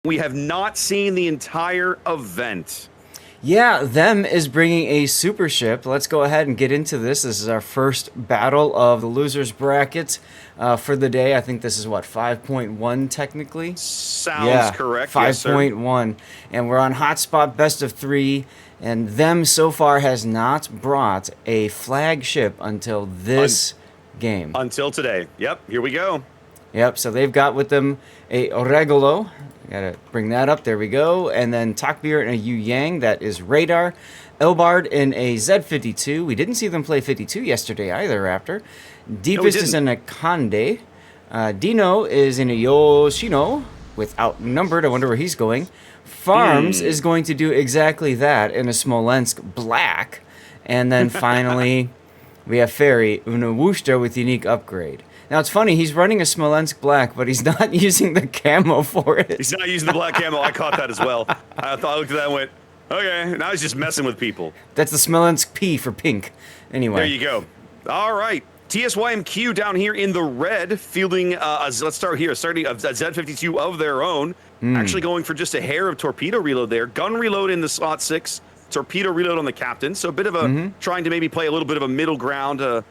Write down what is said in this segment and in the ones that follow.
We have not seen the entire event. Yeah, them is bringing a super ship. Let's go ahead and get into this. This is our first battle of the losers bracket for the day. I think this is what, 5.1 technically? Sounds Yeah, correct. Yes, sir. 5.1. And we're on hotspot best of 3. And them so far has not brought a flagship until this game. Until today. Yep, here we go. Yep, so they've got with them a Regolo. Gotta bring that up. There we go. And then Takbir and a Yu Yang. That is Radar. Elbard in a Z52. We didn't see them play 52 yesterday either, Raptor. Deepest is in a Kande. Dino is in a Yoshino with outnumbered. I wonder where he's going. Farms is going to do exactly that in a Smolensk Black. And then finally, we have Ferry in a Worcester with unique upgrade. Now, it's funny, he's running a Smolensk Black, but he's not using the camo for it. He's not using the black camo. I caught that as well. I looked at that and went, okay, now he's just messing with people. That's the Smolensk P for pink. Anyway. There you go. All right. TSYMQ down here in the red, fielding, let's start here, starting a Z52 of their own. Actually going for just a hair of torpedo reload there. Gun reload in the slot 6, torpedo reload on the captain. So a bit of a, trying to maybe play a little bit of a middle ground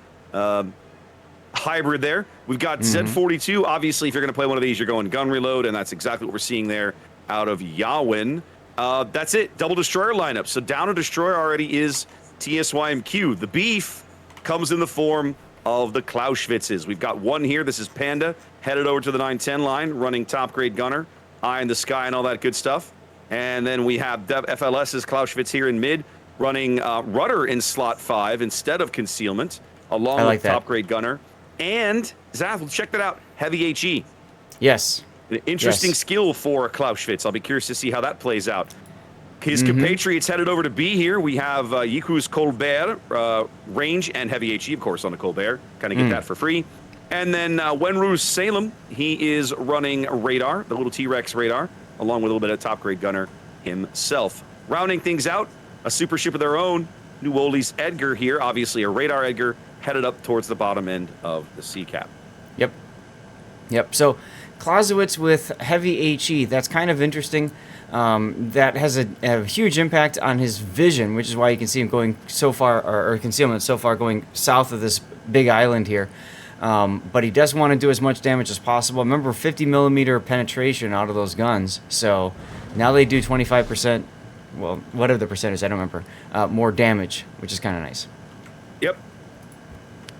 hybrid there. We've got Z42. Obviously, if you're going to play one of these, you're going gun reload, and that's exactly what we're seeing there out of Yawin. That's it. Double destroyer lineup. So down a destroyer already is TSYMQ. The beef comes in the form of the Clausewitzes. We've got one here. This is Panda, headed over to the 910 line, running top grade gunner, eye in the sky and all that good stuff. And then we have FLS's Clausewitz here in mid, running rudder in slot 5 instead of concealment, along with top grade gunner. And, Zath, check that out, heavy HE. Yes. An interesting skill for Clausewitz. I'll be curious to see how that plays out. His compatriots headed over to B here. We have Yiku's Colbert, range and heavy HE, of course, on the Colbert. Kind of get that for free. And then Wenru's Salem, he is running radar, the little T-Rex radar, along with a little bit of top grade gunner himself. Rounding things out, a super ship of their own, New Oli's Edgar here, obviously a radar Edgar, headed up towards the bottom end of the sea cap. Yep. So Clausewitz with heavy HE, that's kind of interesting. That has a huge impact on his vision, which is why you can see him going so far, or concealment so far, going south of this big island here. But he does want to do as much damage as possible. Remember, 50 millimeter penetration out of those guns. So now they do 25%, well, whatever the percentage, I don't remember, more damage, which is kind of nice. Yep.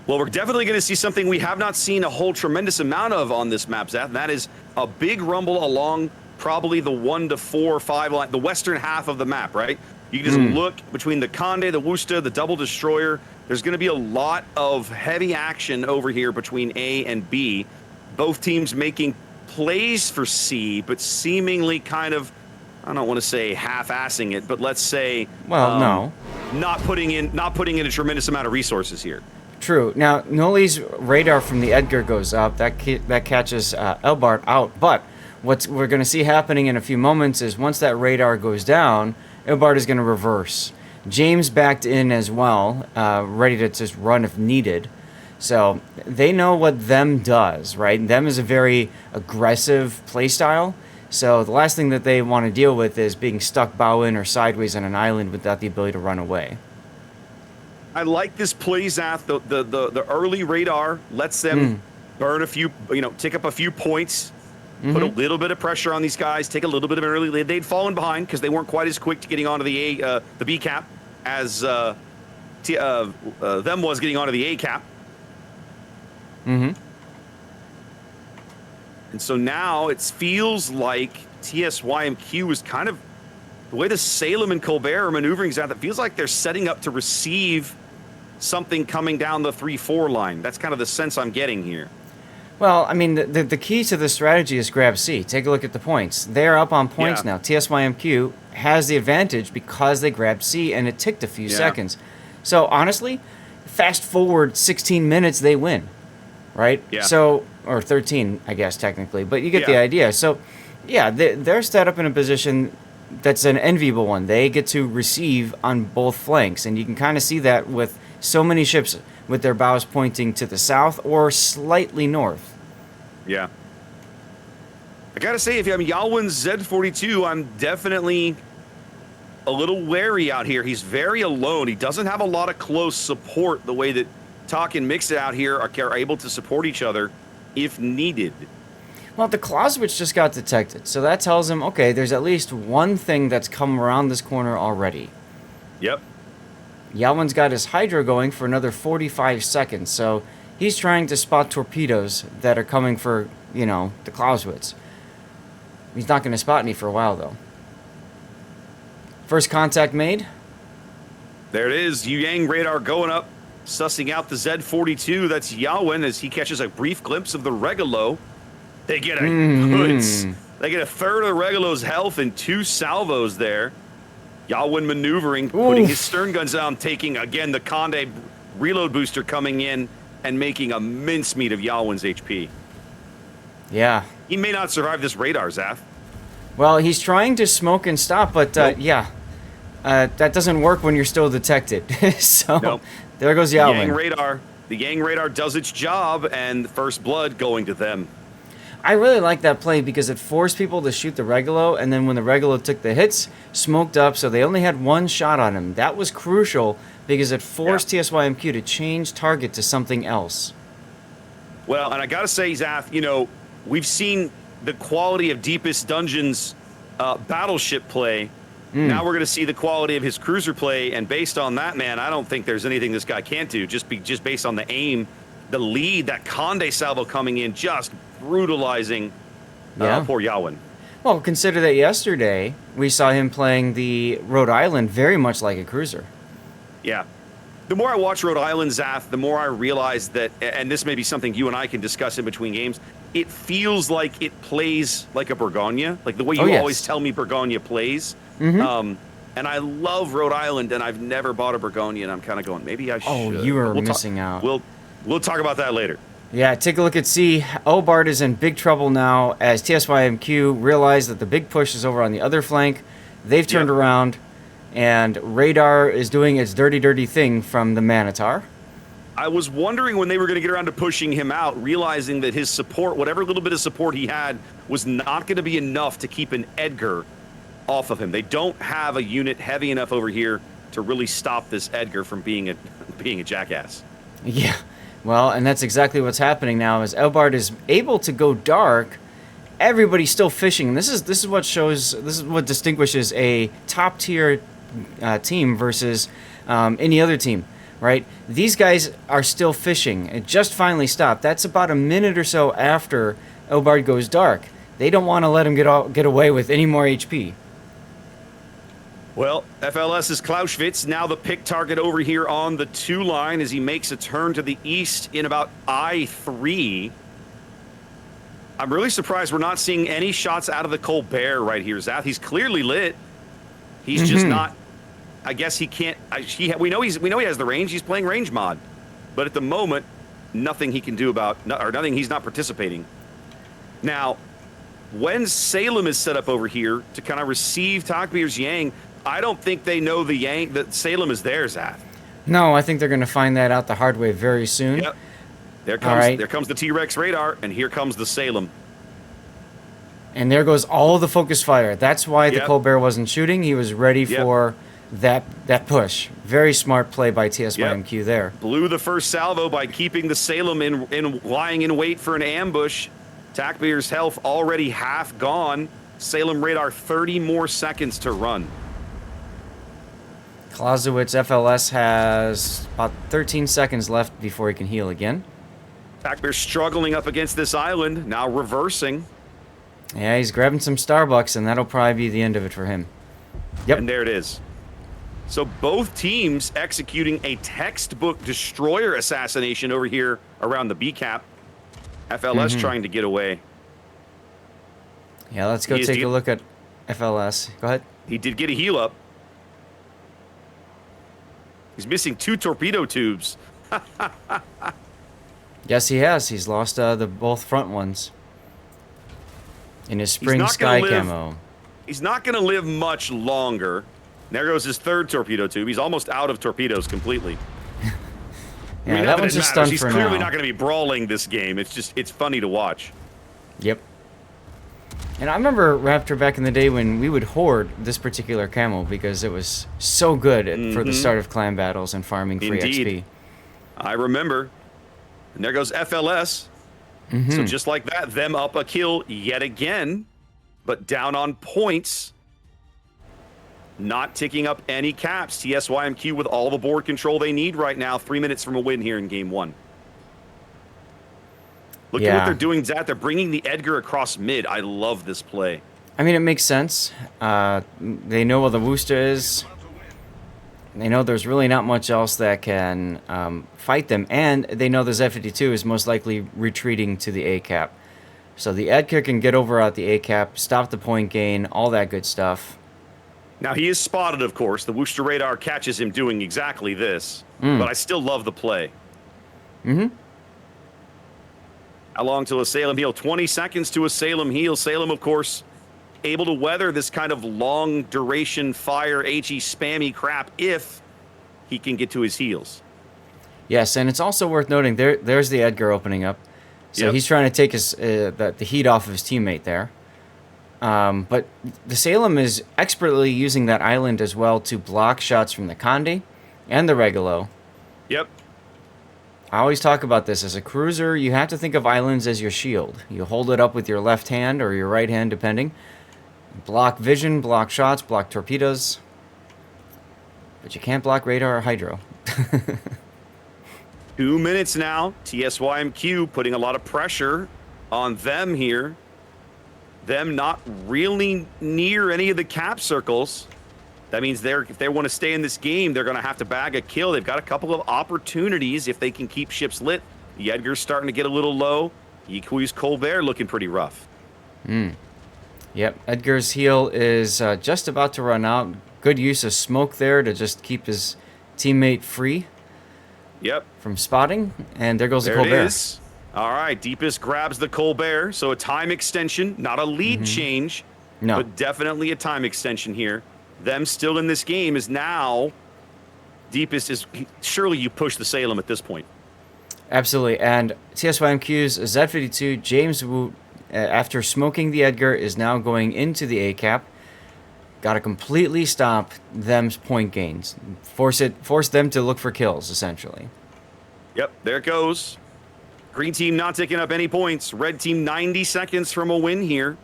Well, we're definitely going to see something we have not seen a whole tremendous amount of on this map, Zath, and that is a big rumble along probably the 1 to 4 or 5 line, the western half of the map, right? You can just look between the Conde, the Worcester, the double destroyer. There's going to be a lot of heavy action over here between A and B. Both teams making plays for C, but seemingly kind of, I don't want to say half-assing it, but let's say, no, not putting in a tremendous amount of resources here. True. Now, Noli's radar from the Edgar goes up. That catches Elbart out. But what we're going to see happening in a few moments is once that radar goes down, Elbart is going to reverse. James backed in as well, ready to just run if needed. So they know what them does, right? Them is a very aggressive playstyle. So the last thing that they want to deal with is being stuck bow in or sideways on an island without the ability to run away. I like this play, Zath. The early radar lets them burn a few, tick up a few points, put a little bit of pressure on these guys, take a little bit of an early lead. They'd fallen behind because they weren't quite as quick to getting onto the B cap as them was getting onto the A cap. And so now it feels like TSYMQ is kind of, the way the Salem and Colbert are maneuvering, Zath, it feels like they're setting up to receive something coming down the 3-4 line. That's kind of the sense I'm getting here. Well, I mean, the key to this strategy is grab C. Take a look at the points. They're up on points now. TSYMQ has the advantage because they grabbed C, and it ticked a few seconds. So, honestly, fast forward 16 minutes, they win, right? Yeah. So, or 13, I guess, technically. But you get the idea. So, yeah, they're set up in a position that's an enviable one. They get to receive on both flanks, and you can kind of see that with so many ships with their bows pointing to the south or slightly north. Yeah. I gotta say, if I'm Yalwin's Z42, I'm definitely a little wary out here. He's very alone. He doesn't have a lot of close support the way that Talk and Mix It out here are able to support each other if needed. Well, the Clausewitz just got detected, so that tells him, okay, there's at least one thing that's come around this corner already. Yep. Yalwin's got his Hydra going for another 45 seconds, so he's trying to spot torpedoes that are coming for, you know, the Clausewitz. He's not going to spot any for a while, though. First contact made. There it is. Yu Yang radar going up, sussing out the Z42. That's Yalwin as he catches a brief glimpse of the Regalo. They get a they get a third of the Regalo's health and 2 salvos there. Yalwin maneuvering, putting his stern guns down, taking again the Conde reload booster coming in and making a mincemeat of Yalwin's HP. Yeah. He may not survive this radar, Zaf. Well, he's trying to smoke and stop, but yeah. That doesn't work when you're still detected. So there goes Yalwin. The Yang radar does its job, and first blood going to them. I really like that play because it forced people to shoot the Regalo, and then when the Regalo took the hits, smoked up, so they only had one shot on him. That was crucial because it forced TSYMQ to change target to something else. Well, and I gotta say, Zaf, you know, we've seen the quality of Deepest Dungeon's battleship play. Now we're going to see the quality of his cruiser play, and based on that, man, I don't think there's anything this guy can't do. Just based on the aim, the lead, that Conde salvo coming in, just brutalizing poor Yalwin. Well, consider that yesterday we saw him playing the Rhode Island very much like a cruiser. Yeah. The more I watch Rhode Island, Zaf, the more I realize that, and this may be something you and I can discuss in between games, it feels like it plays like a Burgonia, like the way you always tell me Burgonia plays. And I love Rhode Island, and I've never bought a Burgonia, and I'm kind of going, maybe I should. Oh, you are missing out. We'll talk about that later. Yeah, take a look at C. Elbard is in big trouble now as TSYMQ realized that the big push is over on the other flank. They've turned around, and Radar is doing its dirty thing from the Manitar. I was wondering when they were going to get around to pushing him out, realizing that his support, whatever little bit of support he had, was not going to be enough to keep an Edgar off of him. They don't have a unit heavy enough over here to really stop this Edgar from being a jackass. Yeah, well, and that's exactly what's happening now. As Elbard is able to go dark, everybody's still fishing. This is what distinguishes a top tier team versus any other team. Right? These guys are still fishing. It just finally stopped. That's about a minute or so after Elbard goes dark. They don't want to let him get away with any more HP. Well, FLS's Clausewitz now the pick target over here on the 2 line as he makes a turn to the east in about I-3. I'm really surprised we're not seeing any shots out of the Colbert right here, Zath. He's clearly lit. He's just not. I guess he can't. We know he has the range. He's playing range mod, but at the moment, nothing he can do nothing. He's not participating. Now, when Salem is set up over here to kind of receive Takbir's Yang, I don't think they know that Salem is theirs at. No, I think they're going to find that out the hard way very soon. Yep. There comes the T-Rex radar, and here comes the Salem. And there goes all the focus fire. That's why the Colbert wasn't shooting. He was ready for that push. Very smart play by TSYMQ there. Blew the first salvo by keeping the Salem in lying in wait for an ambush. Takbir's health already half gone. Salem radar 30 more seconds to run. Clausewitz FLS has about 13 seconds left before he can heal again. Takbir struggling up against this island, now reversing. Yeah, he's grabbing some Starbucks, and that'll probably be the end of it for him. Yep. And there it is. So both teams executing a textbook destroyer assassination over here around the B-cap. FLS trying to get away. Yeah, let's go take a look at FLS. Go ahead. He did get a heal up. He's missing 2 torpedo tubes. Yes, he has. He's lost both front ones. In his spring sky camo. He's not going to live much longer. There goes his 3rd torpedo tube. He's almost out of torpedoes completely. Yeah, that one's just stunned He's for clearly now. not going to be brawling this game. It's funny to watch. Yep. And I remember Raptor back in the day when we would hoard this particular camo because it was so good for the start of clan battles and farming free Indeed. XP. I remember. And there goes FLS. So just like that, them up a kill yet again, but down on points. Not ticking up any caps. TSYMQ with all the board control they need right now. 3 minutes from a win here in game 1. Look at what they're doing, Zat. They're bringing the Edgar across mid. I love this play. I mean, it makes sense. They know where the Worcester is. They know there's really not much else that can fight them. And they know the Z52 is most likely retreating to the A-cap. So the Edgar can get over at the A-cap, stop the point gain, all that good stuff. Now, he is spotted, of course. The Worcester radar catches him doing exactly this. But I still love the play. How long till a Salem heal? 20 seconds to a Salem heal. Salem, of course, able to weather this kind of long duration fire, HE spammy crap if he can get to his heals. Yes, and it's also worth noting there's the Edgar opening up. So he's trying to take his the heat off of his teammate there. But the Salem is expertly using that island as well to block shots from the Conde and the Regulo. Yep. I always talk about this. As a cruiser, you have to think of islands as your shield. You hold it up with your left hand or your right hand, depending. Block vision, block shots, block torpedoes. But you can't block radar or hydro. 2 minutes now. TSYMQ putting a lot of pressure on them here. Them not really near any of the cap circles. That means if they want to stay in this game, they're going to have to bag a kill. They've got a couple of opportunities if they can keep ships lit. The Edgar's starting to get a little low. Yikui's Colbert looking pretty rough. Yep, Edgar's heal is just about to run out. Good use of smoke there to just keep his teammate free. Yep. From spotting. And there goes the There Colbert. it is. All right, Deepest grabs the Colbert. So a time extension, not a lead change, but definitely a time extension here. Them still in this game is now Deepest is surely you push the Salem at this point. Absolutely. And TSYMQ's Z52, James Wu, after smoking the Edgar, is now going into the A-cap. Got to completely stop them's point gains. Force them to look for kills, essentially. Yep, there it goes. Green team not taking up any points. Red team 90 seconds from a win here.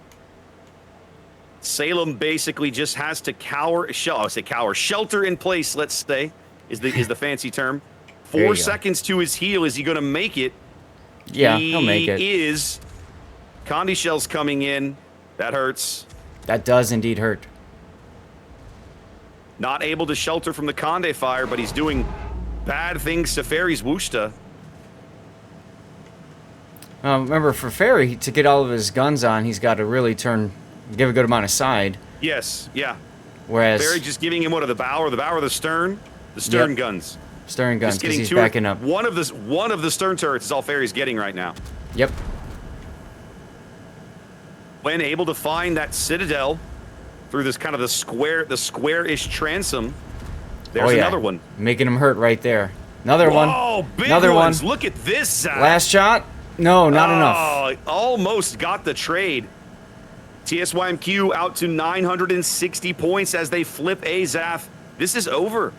Salem basically just has to shelter in place, let's say, is the fancy term. 4 seconds to his heal. Is he going to make it? Yeah, he'll make it. He is. Condi shells coming in. That hurts. That does indeed hurt. Not able to shelter from the Conde fire, but he's doing bad things to Ferry's Wushta. Remember, for Ferry, to get all of his guns on, he's got to really give a good amount of side. Yes, yeah. Whereas Ferry just giving him the bow or the stern? The stern guns. Stern guns, because he's to backing up. One of the stern turrets is all Ferry's getting right now. Yep. When able to find that Citadel through this kind of the square-ish transom, there's another one. Making him hurt right there. Another one. Oh, big Another ones. one. Look at this, Zach. Last shot? No, not enough. Almost got the trade. TSYMQ out to 960 points as they flip a Zath. This is over.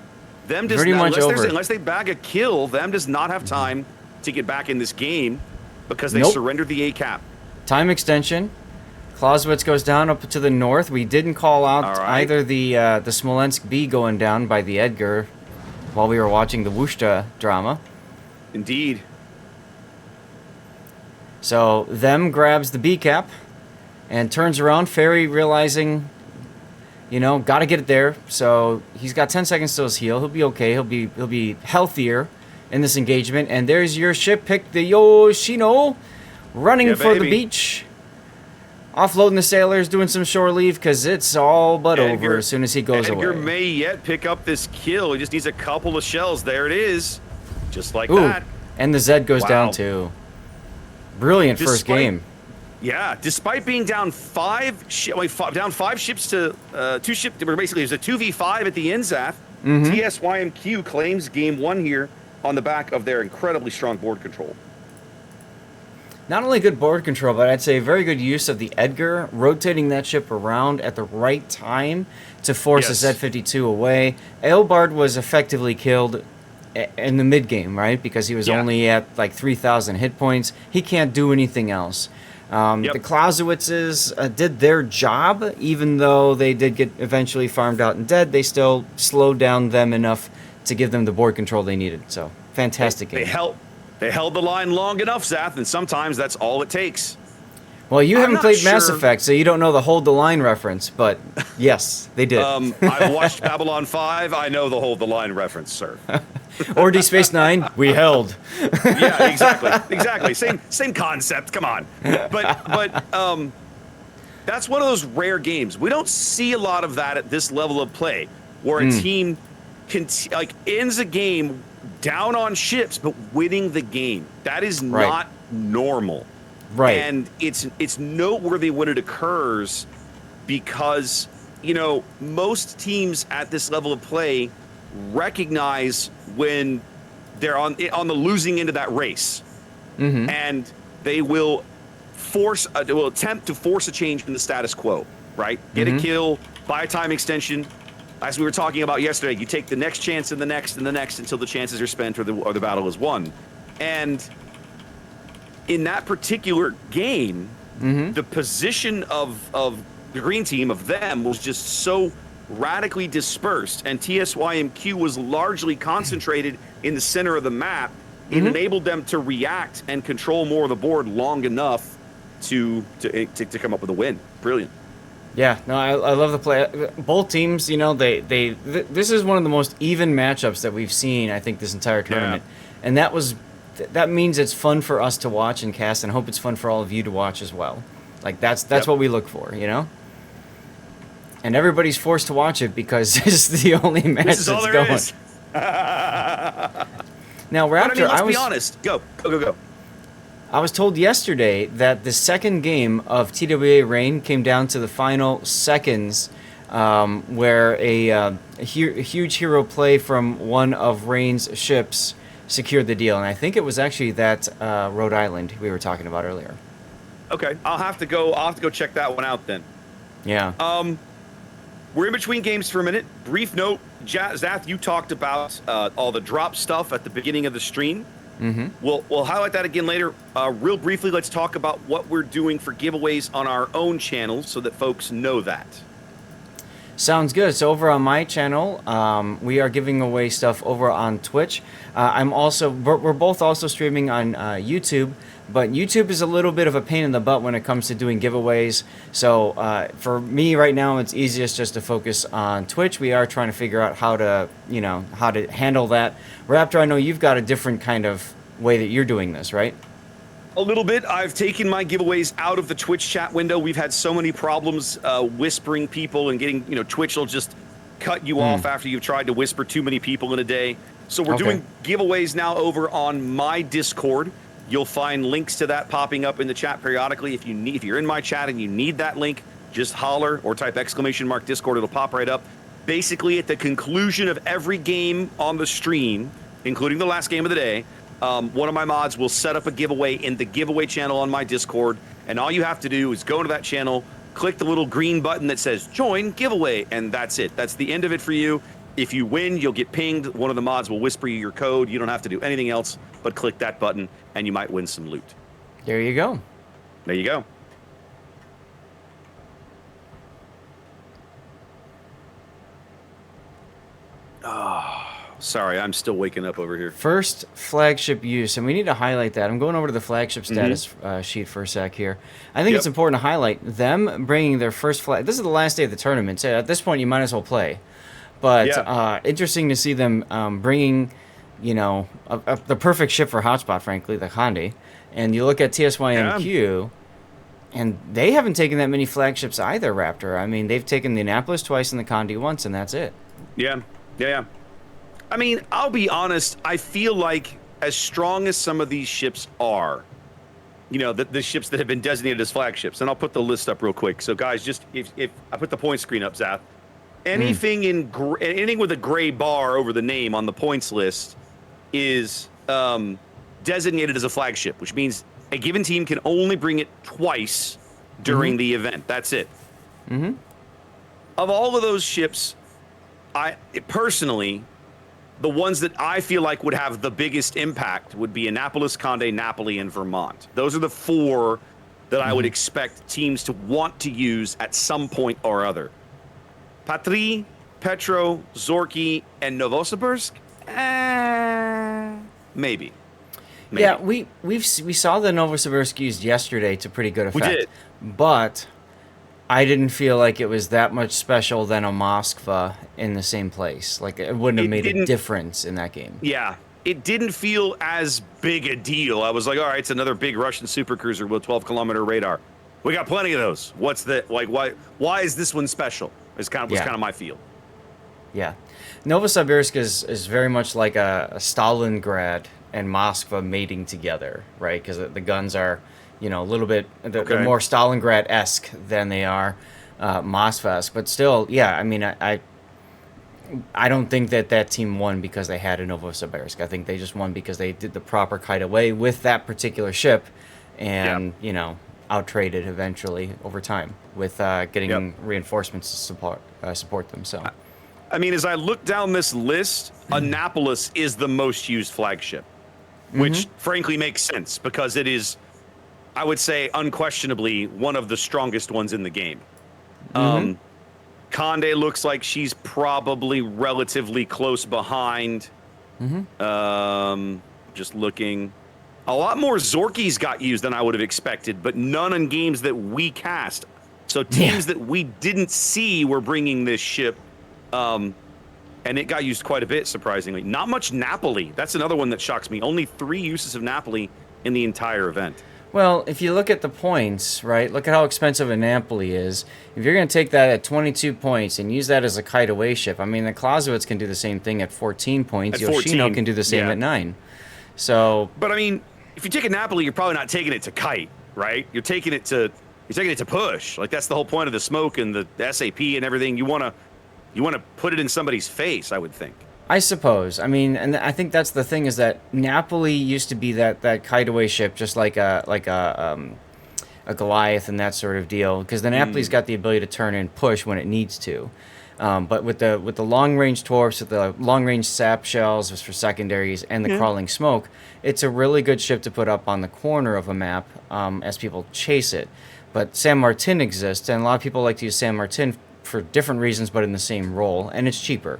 Them does Pretty not, much over. Unless they bag a kill, them does not have time to get back in this game because they surrendered the A-cap. Time extension. Clausewitz goes down up to the north. We didn't call out either the Smolensk B going down by the Edgar while we were watching the Wushta drama. Indeed. So them grabs the B cap and turns around. Ferry realizing, got to get it there. So he's got 10 seconds till his heal. He'll be okay. He'll be healthier in this engagement. And there's your ship pick, the Yoshino, running for the beach. Offloading the sailors, doing some shore leave because it's all but over as soon as he goes away. Edgar may yet pick up this kill. He just needs a couple of shells. There it is. Just like that. And the Zed goes down too. Brilliant first game. Yeah, despite being down five ships to 2 ships, basically it was a 2v5 at the end, Zath. TSYMQ claims game 1 here on the back of their incredibly strong board control. Not only good board control, but I'd say very good use of the Edgar, rotating that ship around at the right time to force a Z-52 away. Eobard was effectively killed in the mid-game, right? Because he was only at like 3,000 hit points. He can't do anything else. The Clausewitzes did their job, even though they did get eventually farmed out and dead. They still slowed down them enough to give them the board control they needed. So, fantastic game. They held the line long enough, Zath, and sometimes that's all it takes. Well, you haven't played Mass Effect, so you don't know the hold the line reference, but yes, they did. I've watched Babylon 5. I know the hold the line reference, sir. Or Deep Space Nine, we held. Yeah, exactly. Same concept. Come on. But that's one of those rare games. We don't see a lot of that at this level of play, where a team ends a game down on ships, but winning the game. That is not normal. Right. And it's noteworthy when it occurs because, most teams at this level of play recognize when they're on the losing end of that race. And they will attempt to force a change in the status quo, right? Get a kill, buy a time extension. As we were talking about yesterday, you take the next chance and the next and the next until the chances are spent or the battle is won. And in that particular game, the position of the green team, of them, was just so radically dispersed, and TSYMQ was largely concentrated in the center of the map. It enabled them to react and control more of the board long enough to come up with a win. Brilliant. Yeah, no, I love the play. Both teams, this is one of the most even matchups that we've seen, I think, this entire tournament. And that means it's fun for us to watch and cast, and I hope it's fun for all of you to watch as well. Like, that's what we look for, And everybody's forced to watch it because this is the only match that's going. Is. Now, Raptor, let's be honest. Go. I was told yesterday that the second game of TWA Reign came down to the final seconds, where a huge hero play from one of Reign's ships secured the deal, and I think it was actually that Rhode Island we were talking about earlier. Okay, I'll have to go check that one out then. Yeah. We're in between games for a minute. Brief note, Zath, you talked about all the drop stuff at the beginning of the stream. We'll highlight that again later. Real briefly, let's talk about what we're doing for giveaways on our own channels so that folks know that. Sounds good. So over on my channel, we are giving away stuff over on Twitch. We're both also streaming on YouTube, but YouTube is a little bit of a pain in the butt when it comes to doing giveaways. So for me right now, it's easiest just to focus on Twitch. We are trying to figure out how to handle that. Raptor, I know you've got a different kind of way that you're doing this, right? A little bit. I've taken my giveaways out of the Twitch chat window. We've had so many problems whispering people and getting, Twitch will just cut you off after you've tried to whisper too many people in a day. So we're doing giveaways now over on my Discord. You'll find links to that popping up in the chat periodically. If you're in my chat and you need that link, just holler or type !Discord. It'll pop right up. Basically, at the conclusion of every game on the stream, including the last game of the day, one of my mods will set up a giveaway in the giveaway channel on my Discord, and all you have to do is go into that channel, click the little green button that says join giveaway, and that's it. That's the end of it for you. If you win, you'll get pinged. One of the mods will whisper you your code. You don't have to do anything else but click that button, and you might win some loot. There you go. There you go. Sorry, I'm still waking up over here. First flagship use, and we need to highlight that. I'm going over to the flagship status sheet for a sec here. I think it's important to highlight them bringing their first flag. This is the last day of the tournament, so at this point you might as well play. But interesting to see them bringing, the perfect ship for hotspot, frankly, the Condi. And you look at TSYMQ, and they haven't taken that many flagships either, Raptor. I mean, they've taken the Annapolis twice and the Condi once, and that's it. Yeah. I mean, I'll be honest, I feel like as strong as some of these ships are, the ships that have been designated as flagships, and I'll put the list up real quick. So guys, just if I put the point screen up, Zath, anything anything with a gray bar over the name on the points list is designated as a flagship, which means a given team can only bring it twice during the event. That's it. Of all of those ships, personally, the ones that I feel like would have the biggest impact would be Annapolis, Condé, Napoli, and Vermont. Those are the 4 that I would expect teams to want to use at some point or other. Patry, Petro, Zorki, and Novosibirsk? Maybe. Yeah, we saw the Novosibirsk used yesterday to pretty good effect. We did. But I didn't feel like it was that much special than a Moskva in the same place. Like, it wouldn't have made a difference in that game. Yeah, it didn't feel as big a deal. I was like, all right, it's another big Russian supercruiser with 12-kilometer radar. We got plenty of those. What's the like? Why is this one special? Was kind of my feel. Yeah, Novosibirsk is very much like a Stalingrad and Moskva mating together, right? Because the guns are, a little bit they're more Stalingrad-esque than they are Moskva-esque. But still, yeah, I mean, I don't think that team won because they had a Novosibirsk. I think they just won because they did the proper kite away with that particular ship, and out-traded eventually over time with getting reinforcements to support them. So, I mean, as I look down this list, Annapolis is the most used flagship, which frankly makes sense because it is, I would say, unquestionably one of the strongest ones in the game. Condé looks like she's probably relatively close behind. Just looking. A lot more Zorkis got used than I would have expected, but none in games that we cast. So teams that we didn't see were bringing this ship, and it got used quite a bit, surprisingly. Not much Napoli. That's another one that shocks me. Only 3 uses of Napoli in the entire event. Well, if you look at the points, right, look at how expensive a Napoli is. If you're going to take that at 22 points and use that as a kite-away ship, I mean, the Clausewitz can do the same thing at 14 points. At 14, Yoshino can do the same at 9. So, but I mean, if you take a Napoli, you're probably not taking it to kite, right? You're taking it to push. Like, that's the whole point of the smoke and the SAP and everything. You want to put it in somebody's face, I would think. I suppose. I mean, and I think that's the thing is that Napoli used to be that kite-away ship, just like a Goliath and that sort of deal, because the Napoli's got the ability to turn and push when it needs to. But with the long-range torps, with the long-range sap shells for secondaries, and the crawling smoke, it's a really good ship to put up on the corner of a map as people chase it. But San Martin exists, and a lot of people like to use San Martin for different reasons, but in the same role, and it's cheaper.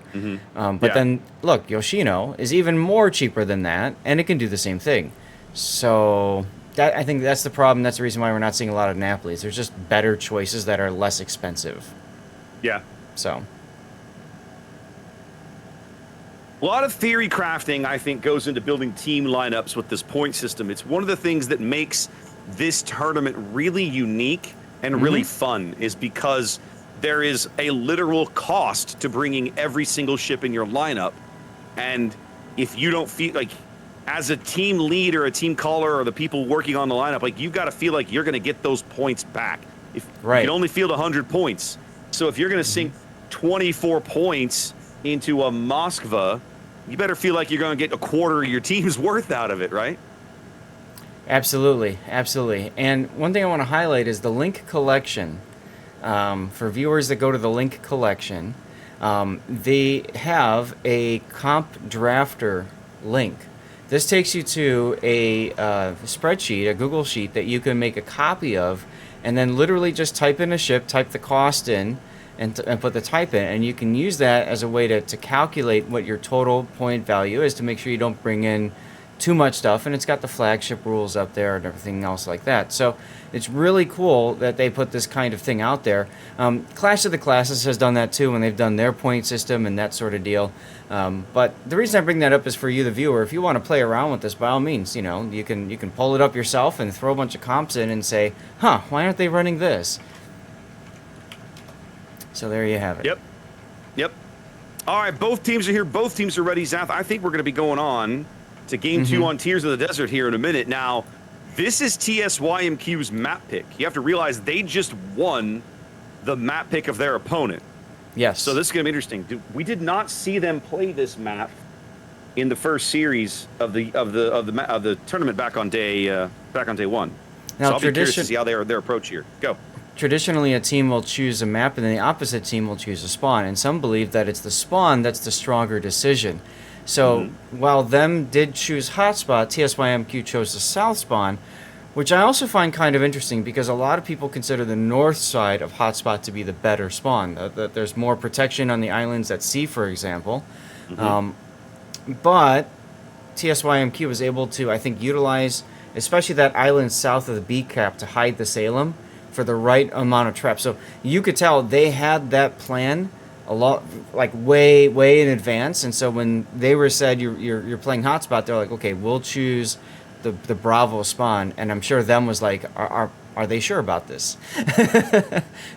But then, look, Yoshino is even more cheaper than that, and it can do the same thing. So I think that's the problem. That's the reason why we're not seeing a lot of Napolis. There's just better choices that are less expensive. Yeah. So a lot of theory crafting, I think, goes into building team lineups with this point system. It's one of the things that makes this tournament really unique and really fun, is because there is a literal cost to bringing every single ship in your lineup. And if you don't feel like, as a team lead or a team caller or the people working on the lineup, like, you've got to feel like you're going to get those points back. If you can only field 100 points. So if you're going to sink 24 points into a Moskva, you better feel like you're going to get a quarter of your team's worth out of it, right? Absolutely, absolutely. And one thing I want to highlight is the link collection. For viewers that go to the link collection, they have a comp drafter link. This takes you to a spreadsheet, a Google sheet that you can make a copy of, and then literally just type in a ship, type the cost in, and put the type in, and you can use that as a way to calculate what your total point value is, to make sure you don't bring in too much stuff. And it's got the flagship rules up there and everything else like that. So it's really cool that they put this kind of thing out there. Clash of the Classes has done that too when they've done their point system and that sort of deal. But the reason I bring that up is for you, the viewer. If you want to play around with this, by all means, you can pull it up yourself and throw a bunch of comps in and say, why aren't they running this? So there you have it. Yep. All right, both teams are here. Both teams are ready, Zath. I think we're going to be going on to Game 2 on Tears of the Desert here in a minute. Now, this is TSYMQ's map pick. You have to realize they just won the map pick of their opponent. Yes. So this is going to be interesting. We did not see them play this map in the first series of the tournament back on day 1. Now, So I'll be curious to see how their approach here. Go. traditionally, a team will choose a map, and then the opposite team will choose a spawn. And some believe that it's the spawn that's the stronger decision. So while them did choose hotspot, TSYMQ chose the south spawn, which I also find kind of interesting because a lot of people consider the north side of hotspot to be the better spawn. That there's more protection on the islands at sea, for example. But TSYMQ was able to, I think, utilize especially that island south of the B cap to hide the Salem for the right amount of traps. So you could tell they had that plan a lot, like way in advance. And so when they were said you're playing hotspot, they're like, okay, we'll choose the Bravo spawn. And I'm sure them was like, are they sure about this?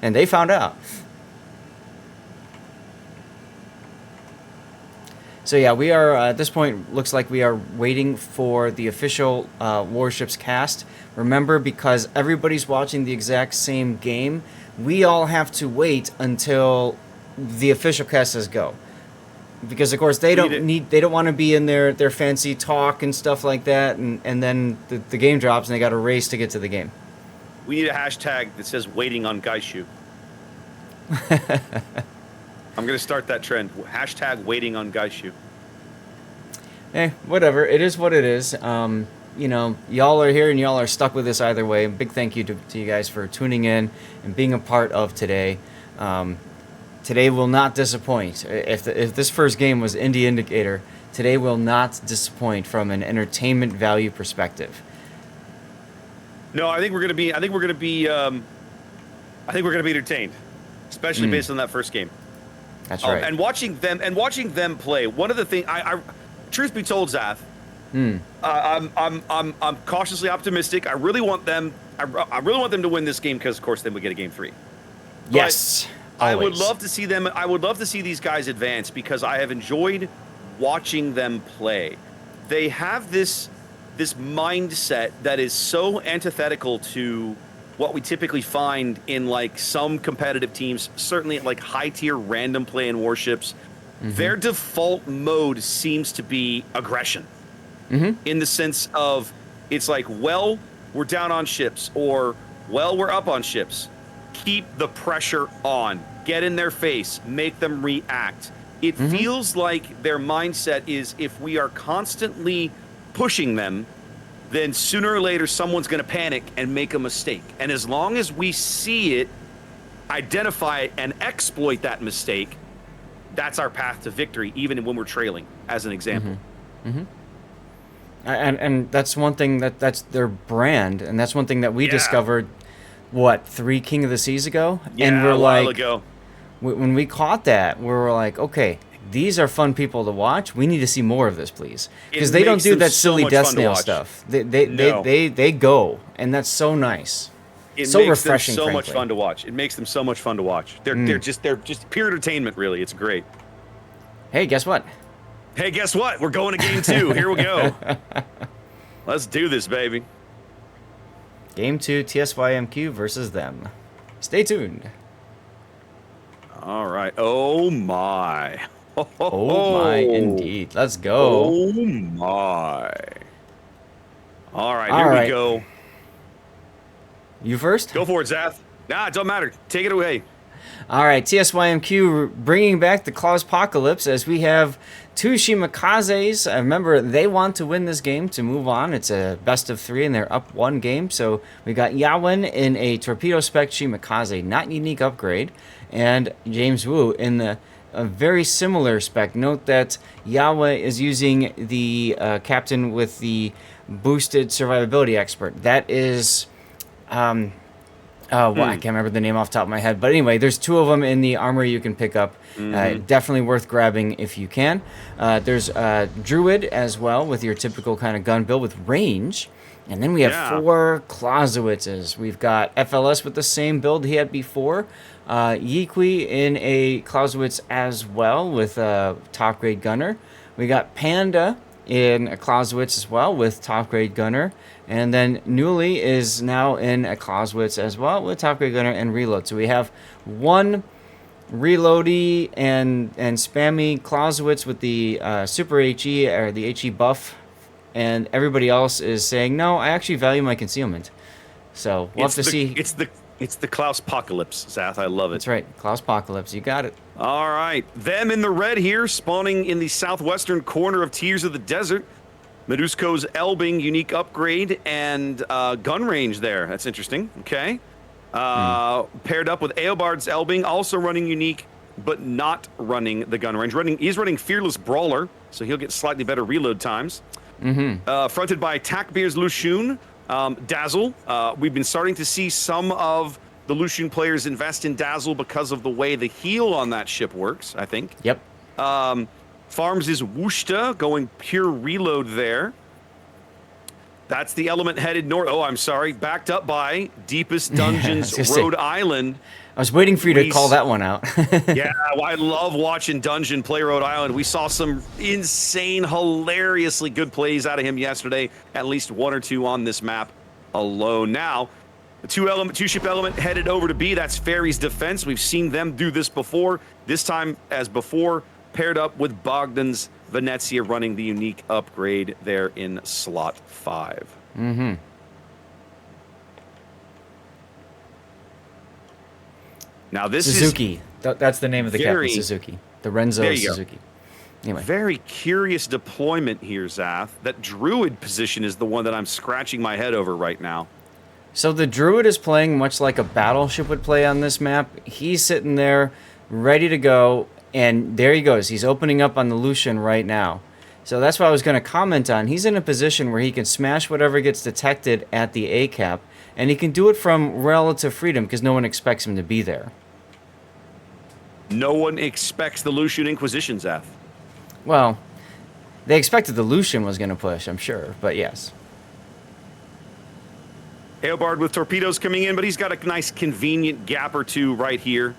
And they found out. So yeah, we are at this point. Looks like we are waiting for the official Warships cast. Remember, because everybody's watching the exact same game, we all have to wait until the official cast says go. Because of course they don't want to be in their fancy talk and stuff like that, and then the game drops and they got to race to get to the game. We need a hashtag that says "waiting on Gaishu." I'm going to start that trend. Hashtag waiting on Gaishu. Whatever. It is what it is. You know, y'all are here and y'all are stuck with this either way. Big thank you to you guys for tuning in and being a part of today. Today will not disappoint. If this first game was Indie Indicator, today will not disappoint from an entertainment value perspective. No, I think we're going to be entertained, especially based on that first game. That's right. And watching them play. One of the things, truth be told, Zath, I'm cautiously optimistic. I really want them to win this game because, of course, then we get a game 3. Yes. I would love to see them. I would love to see these guys advance because I have enjoyed watching them play. They have this mindset that is so antithetical to what we typically find in like some competitive teams, certainly like high tier random play in Warships. Their default mode seems to be aggression, in the sense of it's like, well, we're down on ships, or well, we're up on ships. Keep the pressure on, get in their face, make them react. It feels like their mindset is if we are constantly pushing them, then sooner or later someone's going to panic and make a mistake. And as long as we see it, identify it, and exploit that mistake, that's our path to victory, even when we're trailing, as an example. And that's one thing that's their brand, and that's one thing that we discovered, 3 King of the Seas ago? Yeah, and we're a while ago. When we caught that, we were like, okay, these are fun people to watch. We need to see more of this, please, because they don't do that silly death snail stuff. They go, and that's so nice. It so makes refreshing. Them so frankly. much fun to watch. It makes them so much fun to watch. They're just pure entertainment, really. It's great. Hey, guess what? Hey, guess what? We're going to game 2. Here we go. Let's do this, baby. Game 2, TSYMQ versus them. Stay tuned. All right. Oh my. Oh my, indeed. Let's go. Oh my. All right, here we go. You first? Go for it, Zath. Nah, it don't matter. Take it away. All right, TSYMQ bringing back the Clawspocalypse as we have 2 Shimikazes. Remember, they want to win this game to move on. It's a best of 3, and they're up 1 game. So we got Yawen in a Torpedo Spec Shimikaze, not unique upgrade, and James Wu in a very similar spec. Note that Yawen is using the captain with the boosted survivability expert. That is... I can't remember the name off the top of my head. But anyway, there's 2 of them in the armor you can pick up. Definitely worth grabbing if you can. There's Druid as well with your typical kind of gun build with range. And then we have 4 Clausewitzes. We've got FLS with the same build he had before. Yiqui in a Clausewitz as well with top grade gunner. We got Panda in a Clausewitz as well with top grade gunner. And then Newly is now in a Clausewitz as well with top grade gunner and reload. So we have 1 reloady and spammy Clausewitz with the super HE or the HE buff, and everybody else is saying, no, I actually value my concealment. So we'll have to see. It's the Klaus apocalypse, Zath. I love it. That's right, Klaus Apocalypse. You got it. All right, them in the red here, spawning in the southwestern corner of Tears of the Desert. Medusko's Elbing unique upgrade and gun range there. That's interesting. Okay. Paired up with Eobard's Elbing, also running unique, but not running the gun range. He's running Fearless Brawler, so he'll get slightly better reload times. Fronted by Takbir's Lushun. Dazzle. We've been starting to see some of the Lucian players invest in Dazzle because of the way the heal on that ship works, I think. Yep. Farms is Wushta, going pure reload there. That's the element headed north. Oh, I'm sorry. Backed up by Deepest Dungeons, Rhode Island. I was waiting for you to call that one out. Yeah, I love watching Dungeon play Rhode Island. We saw some insane, hilariously good plays out of him yesterday. At least one or two on this map alone. Now, the two ship element headed over to B. That's Ferry's Defense. We've seen them do this before. This time, as before, paired up with Bogdan's Venezia running the unique upgrade there in slot 5. Now this Suzuki. That's the name of the captain, is Suzuki. The Renzo Suzuki. Anyway. Very curious deployment here, Zath. That Druid position is the one that I'm scratching my head over right now. So the Druid is playing much like a battleship would play on this map. He's sitting there ready to go, and there he goes. He's opening up on the Lucian right now. So that's what I was going to comment on. He's in a position where he can smash whatever gets detected at the A cap, and he can do it from relative freedom because no one expects him to be there. No one expects the Lucian Inquisition, Zath. Well, they expected the Lucian was going to push, I'm sure, but yes. Eobard with torpedoes coming in, but he's got a nice convenient gap or two right here.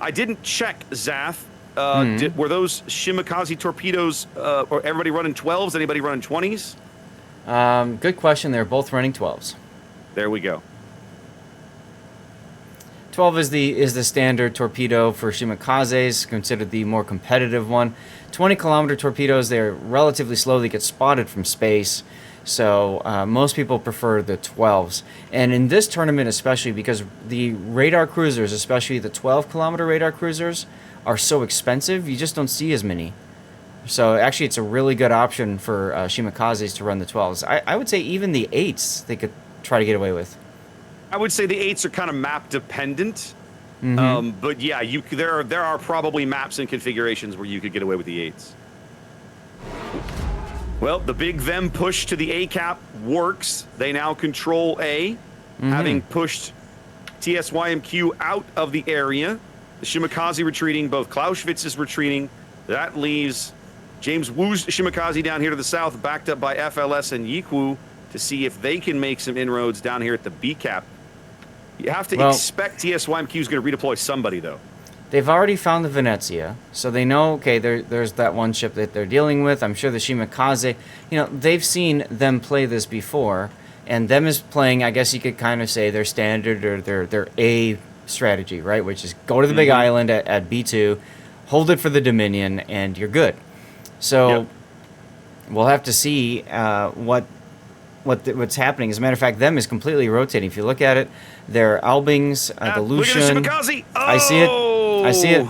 I didn't check, Zath. Were those Shimakaze torpedoes, or everybody running 12s? Anybody running 20s? Good question. They're both running 12s. There we go. 12 is the standard torpedo for Shimikazes, considered the more competitive one. 20-kilometer torpedoes, they're relatively slow. They get spotted from space. So most people prefer the 12s. And in this tournament especially, because the radar cruisers, especially the 12-kilometer radar cruisers, are so expensive, you just don't see as many. So actually it's a really good option for Shimikazes to run the 12s. I would say even the 8s they could try to get away with. I would say the 8s are kind of map dependent. But yeah, there are probably maps and configurations where you could get away with the 8s. Well, the big them push to the A cap works. They now control A, having pushed TSYMQ out of the area. The Shimikaze retreating, both Clausewitz is retreating. That leaves James Wu's Shimikaze down here to the south, backed up by FLS and Yiku to see if they can make some inroads down here at the B cap. You have to expect TSYMQ is going to redeploy somebody, though. They've already found the Venezia, so they know, okay, there's that one ship that they're dealing with. I'm sure the Shimikaze, they've seen them play this before, and them is playing, I guess you could kind of say, their standard or their A strategy, right? Which is go to the big island at B2, hold it for the Dominion, and you're good. So we'll have to see what's happening. As a matter of fact, them is completely rotating. If you look at it, their Albings, the Lucian. Look at the Shimikaze. Oh! I see it.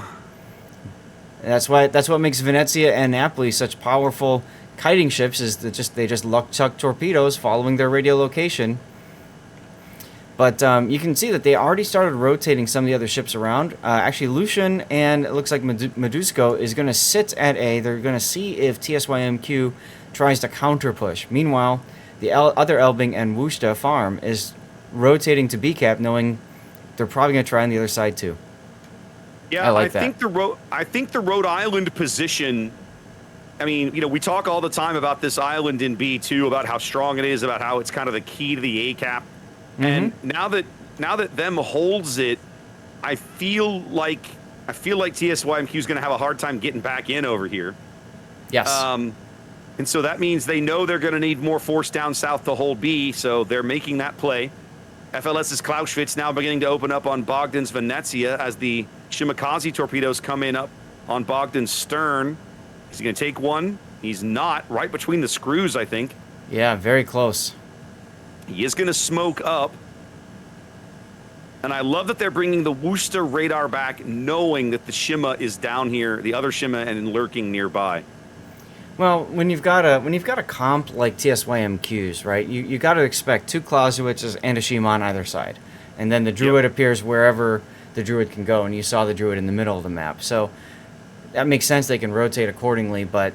That's what makes Venezia and Napoli such powerful kiting ships, is that they just luck chuck torpedoes following their radio location. But you can see that they already started rotating some of the other ships around. Actually, Lucian and it looks like Medusko is going to sit at A. They're going to see if TSYMQ tries to counter push. Meanwhile, the other Elbing and Wushta farm is rotating to B cap, knowing they're probably going to try on the other side too. Yeah, I think the Rhode Island position. I mean, we talk all the time about this island in B2, about how strong it is, about how it's kind of the key to the A cap. And now that them holds it, I feel like TSYMQ is going to have a hard time getting back in over here. Yes. And so that means they know they're going to need more force down south to hold B, so they're making that play. FLS's Clausewitz now beginning to open up on Bogdan's Venezia as the Shimakaze torpedoes coming up on Bogdan's stern. Is he going to take one? He's not. Right between the screws, I think. Yeah, very close. He is going to smoke up. And I love that they're bringing the Worcester radar back, knowing that the Shima is down here, the other Shima, and lurking nearby. Well, when you've got a comp like TSYMQs, right? You got to expect 2 Clausewitzes and a Shima on either side, and then the Druid appears wherever the Druid can go, and you saw the Druid in the middle of the map. So that makes sense. They can rotate accordingly, but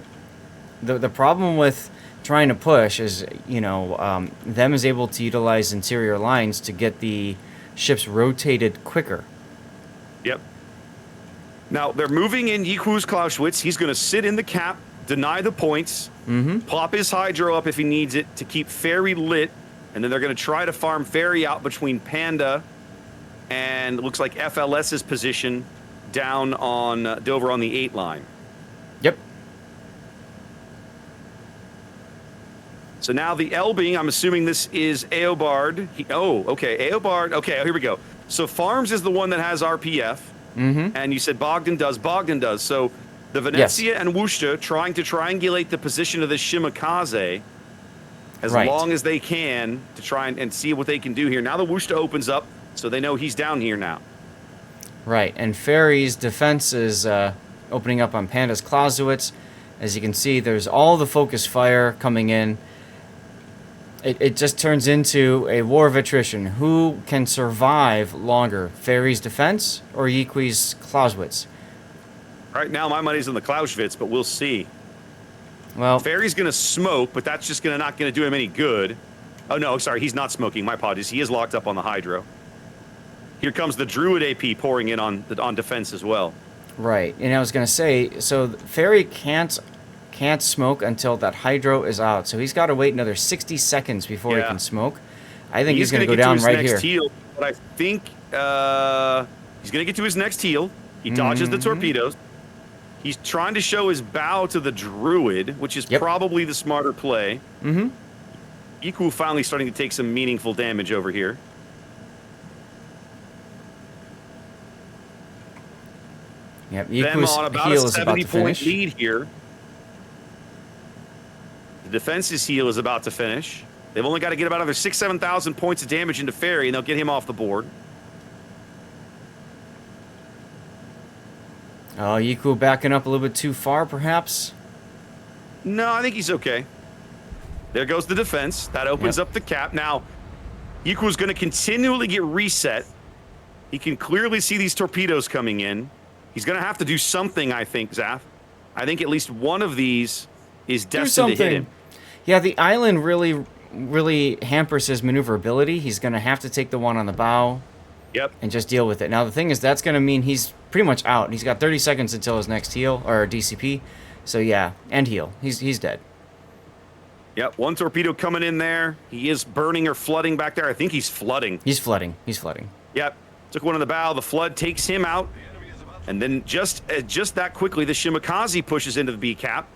the problem with trying to push is, them is able to utilize interior lines to get the ships rotated quicker. Yep. Now, they're moving in Yiku's Clausewitz. He's going to sit in the cap, deny the points, pop his Hydro up if he needs it to keep Ferry lit, and then they're going to try to farm Ferry out between Panda and it looks like FLS's position down on Dover on the 8 line. Yep. So now the Elbing, I'm assuming this is Eobard. Okay, Eobard. Okay, here we go. So Farms is the one that has RPF, and you said Bogdan does. So the Venezia and Worcester trying to triangulate the position of the Shimakaze as long as they can to try and see what they can do here. Now the Worcester opens up, so they know he's down here now. Right, and Ferry's defense is opening up on Panda's Clausewitz. As you can see, there's all the focus fire coming in. It just turns into a war of attrition. Who can survive longer, Ferry's defense or Yiku's Clausewitz? Right now, my money's on the Clausewitz, but we'll see. Well, Ferry's going to smoke, but that's just not going to do him any good. Oh, no, sorry, he's not smoking. My apologies. He is locked up on the Hydro. Here comes the Druid AP pouring in on defense as well. Right, and I was going to say, so Ferry can't smoke until that Hydro is out. So he's got to wait another 60 seconds before he can smoke. I think he's going to go down right here. Heel, but I think he's going to get to his next heel. He dodges the torpedoes. He's trying to show his bow to the Druid, which is probably the smarter play. Iku finally starting to take some meaningful damage over here. Yep, Them on about a 70-point lead here. The defense's heel is about to finish. They've only got to get about another 7,000 points of damage into Ferry, and they'll get him off the board. Oh, Yiku backing up a little bit too far, perhaps? No, I think he's okay. There goes the defense. That opens up the cap. Now, Yiku's going to continually get reset. He can clearly see these torpedoes coming in. He's going to have to do something, I think, Zaf. I think at least one of these is destined to hit him. Yeah, the island really hampers his maneuverability. He's going to have to take the one on the bow and just deal with it. Now, the thing is, that's going to mean he's pretty much out. He's got 30 seconds until his next heal, or DCP. So, yeah, and heal. He's dead. Yep, one torpedo coming in there. He is burning or flooding back there. I think he's flooding. He's flooding. Yep, took one on the bow. The flood takes him out. And then just that quickly, the Shimakaze pushes into the B cap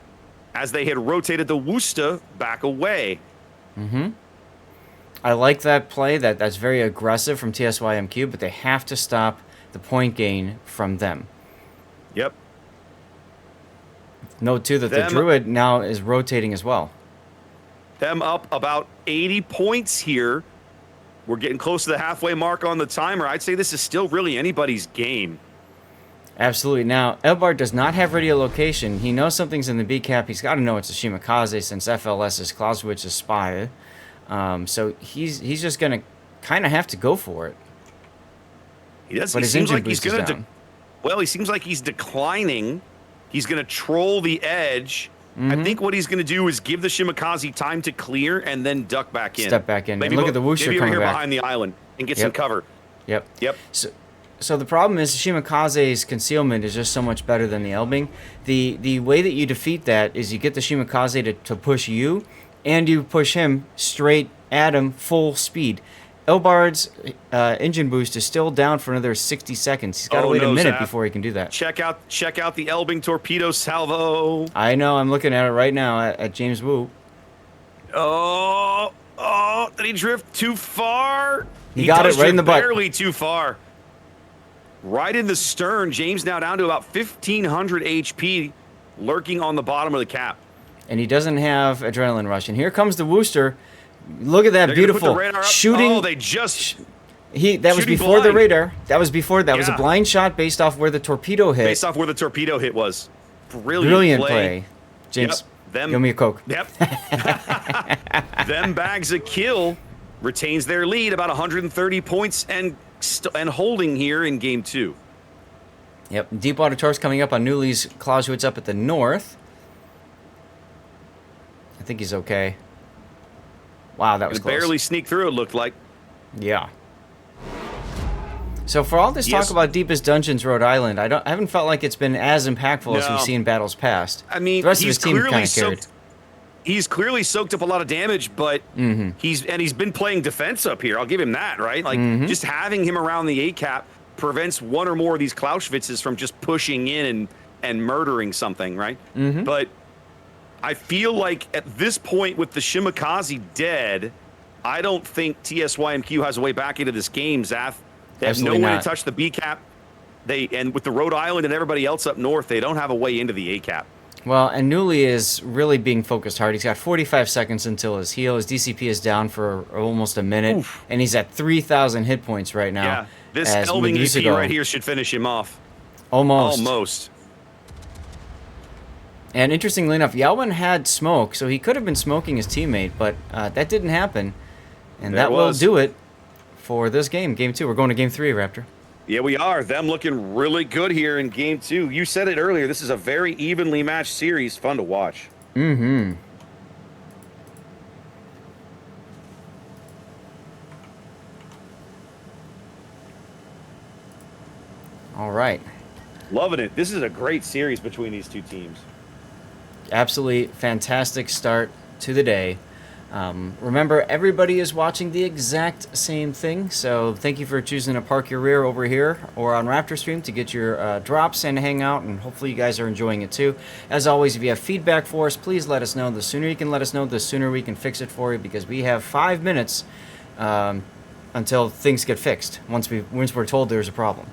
as they had rotated the Worcester back away. I like that play. That's very aggressive from TSYMQ, but they have to stop the point gain from them. Yep. Note, too, that the Druid now is rotating as well. Them up about 80 points here. We're getting close to the halfway mark on the timer. I'd say this is still really anybody's game. Absolutely. Now, Elbard does not have radio location. He knows something's in the B cap. He's got to know it's a Shimakaze since FLS is Clausewitz's spy. So he's just going to kind of have to go for it. He does. But he his seems engine like he's boost is going to. down. Well, he seems like he's declining. He's going to troll the edge. I think what he's going to do is give the Shimakaze time to clear and then duck back in. Step back in. Maybe and look at the Worcester maybe coming right here back. behind the island and get some cover. Yep. Yep. So the problem is Shimakaze's concealment is just so much better than the Elbing. The way that you defeat that is you get the Shimakaze to push you, and you push him straight at him full speed. Elbard's engine boost is still down for another 60 seconds. He's got to wait a minute before he can do that. Check out the Elbing torpedo salvo. I know. I'm looking at it right now at James Wu. Oh, did he drift too far? He got it right in the butt. Barely too far. right in the stern. James now down to about 1,500 HP, lurking on the bottom of the cap. And he doesn't have adrenaline rush. And here comes the Wooster. Look at that They're beautiful put the radar up. shooting. Oh, they just That was shooting before the blind. radar. That was before. That was a Yeah. blind shot based off where the torpedo hit. based off where the torpedo hit was. Brilliant play. James, Them, give me a Coke. Yep. Them bags a kill retains their lead about 130 points and holding here in game 2. Yep. Deepwater Torps coming up on Newly's Clausewitz up at the north. I think he's okay. Wow, that was close. Barely sneak through, it looked like. Yeah. So for all this Yes. talk about Deepest Dungeons Rhode Island, I haven't felt like it's been as impactful as No. we've seen battles past. I mean, the rest of he's his team kind clearly of carried. soaked. He's clearly soaked up a lot of damage, but he's been playing defense up here. I'll give him that, right? Like just having him around the A cap prevents one or more of these Clausewitzes from just pushing in and murdering something, right? But I feel like at this point with the Shimakaze dead, I don't think TSYMQ has a way back into this game, Zath. They have Absolutely no way not. to touch the B cap. And with the Rhode Island and everybody else up north, they don't have a way into the A cap. Well, and Newly is really being focused hard. He's got 45 seconds until his heal. His DCP is down for almost a minute, and he's at 3,000 hit points right now. Yeah, this as Elving EP Medusa right here should finish him off. Almost. Almost. And interestingly enough, Yalwin had smoke, so he could have been smoking his teammate, but that didn't happen. And There that it will was. do it for this game, Game 2. We're going to Game 3, Raptor. Yeah, we are. Them looking really good here in game 2. You said it earlier. This is a very evenly matched series. Fun to watch. Mm-hmm. All right. Loving it. This is a great series between these two teams. Absolutely fantastic start to the day. Remember, everybody is watching the exact same thing, so thank you for choosing to park your rear over here or on Raptor Stream to get your drops and hang out, and hopefully you guys are enjoying it too. As always, if you have feedback for us, please let us know. The sooner you can let us know, the sooner we can fix it for you, because we have 5 minutes until things get fixed, once we're told there's a problem.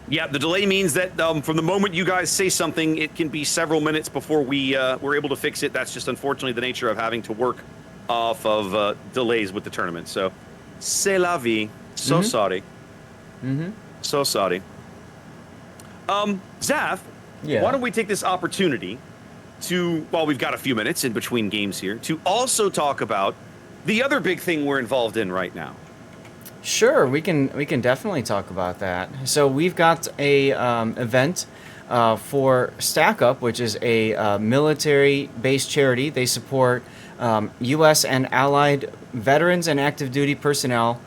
Yeah, the delay means that from the moment you guys say something, it can be several minutes before we're able to fix it. That's just unfortunately the nature of having to work off of delays with the tournament. So, c'est la vie. So sorry. So sorry. Zath, Yeah. why don't we take this opportunity to, while we've got a few minutes in between games here, to also talk about the other big thing we're involved in right now. Sure, we can definitely talk about that. So we've got a event for Stack Up, which is a military-based charity. They support U.S. and allied veterans and active duty personnel.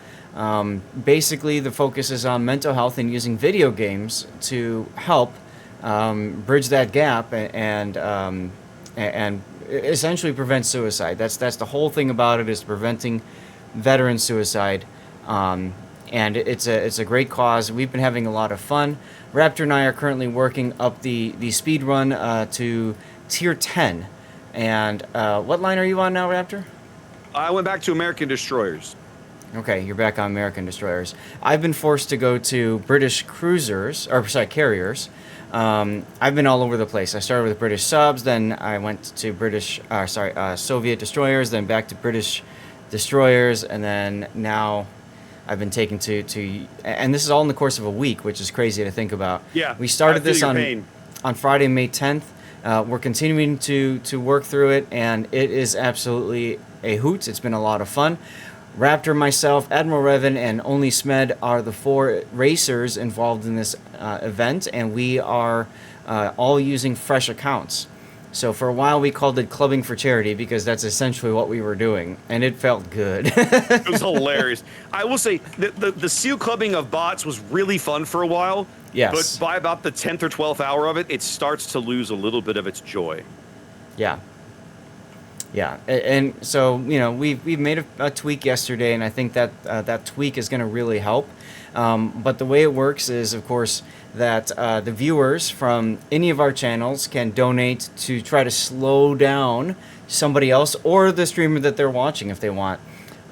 Basically, the focus is on mental health and using video games to help bridge that gap and essentially prevent suicide. That's the whole thing about it, is preventing veteran suicide. And it's a great cause. We've been having a lot of fun. Raptor and I are currently working up the speed run to tier 10. And what line are you on now, Raptor? I went back to American Destroyers. Okay, you're back on American Destroyers. I've been forced to go to British cruisers, carriers. I've been all over the place. I started with British subs, then I went to Soviet destroyers, then back to British destroyers, and then now I've been taken to and this is all in the course of a week, which is crazy to think about. Yeah, we started I feel this your pain. on Friday, May 10th. We're continuing to work through it, and it is absolutely a hoot. It's been a lot of fun. Raptor, myself, Admiral Revan, and Only Smed are the 4 racers involved in this event, and we are all using fresh accounts. So for a while we called it clubbing for charity, because that's essentially what we were doing, and it felt good. It was hilarious. I will say the seal clubbing of bots was really fun for a while. Yes. But by about the 10th or 12th hour of it, it starts to lose a little bit of its joy. Yeah. Yeah, and so we've made a tweak yesterday, and I think that that tweak is going to really help. But the way it works is, of course, that the viewers from any of our channels can donate to try to slow down somebody else or the streamer that they're watching if they want.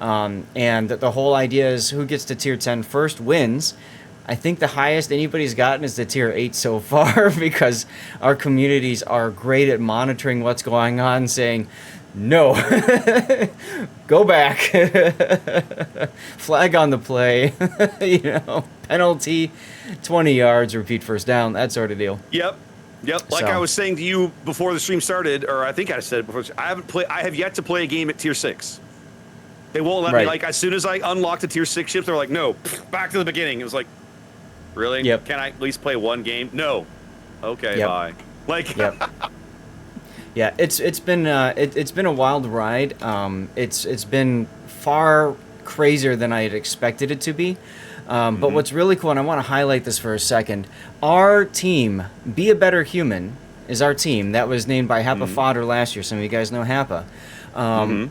And the whole idea is who gets to tier 10 first wins. I think the highest anybody's gotten is the tier 8 so far because our communities are great at monitoring what's going on, saying, no, go back, flag on the play, penalty, 20 yards, repeat first down, that sort of deal. Yep. Like I was saying to you before the stream started, or I think I said it before, I have yet to play a game at tier 6. They won't let me, like, as soon as I unlock the tier 6 ships, they're like, no, back to the beginning. It was like, really? Yep. Can I at least play one game? No. Okay, bye. Like, Yeah, it's been a wild ride. It's been far crazier than I had expected it to be. But what's really cool, and I want to highlight this for a second, our team, Be a Better Human, is our team. That was named by Happa Fodder last year. Some of you guys know Happa.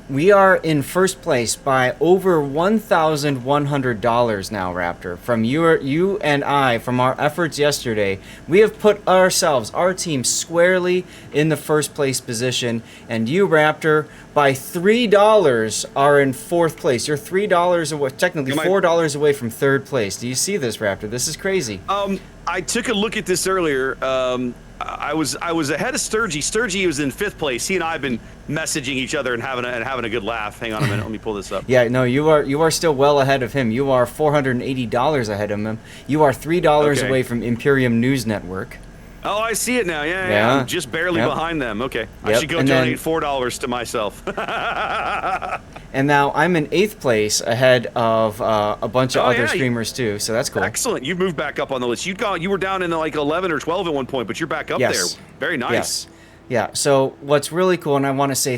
We are in first place by over $1,100 now, Raptor. From you and I, from our efforts yesterday, we have put ourselves, our team, squarely in the first place position. And you, Raptor, by $3 are in fourth place. You're $3 away, technically $4 away from third place. Do you see this, Raptor? This is crazy. I took a look at this earlier. I was ahead of Sturgy. Sturgy was in 5th place. He and I have been messaging each other and having a good laugh. Hang on a minute. Let me pull this up. Yeah, no, you are still well ahead of him. You are $480 ahead of him. You are $3 away from Imperium News Network. Oh, I see it now. Yeah. I'm just barely behind them. Okay. I should go donate $4 to myself. And now I'm in 8th place ahead of a bunch of other streamers too, so that's cool. Excellent. You've moved back up on the list. You were down in like 11 or 12 at one point, but you're back up there. Very nice. Yes. Yeah, so what's really cool, and I want to say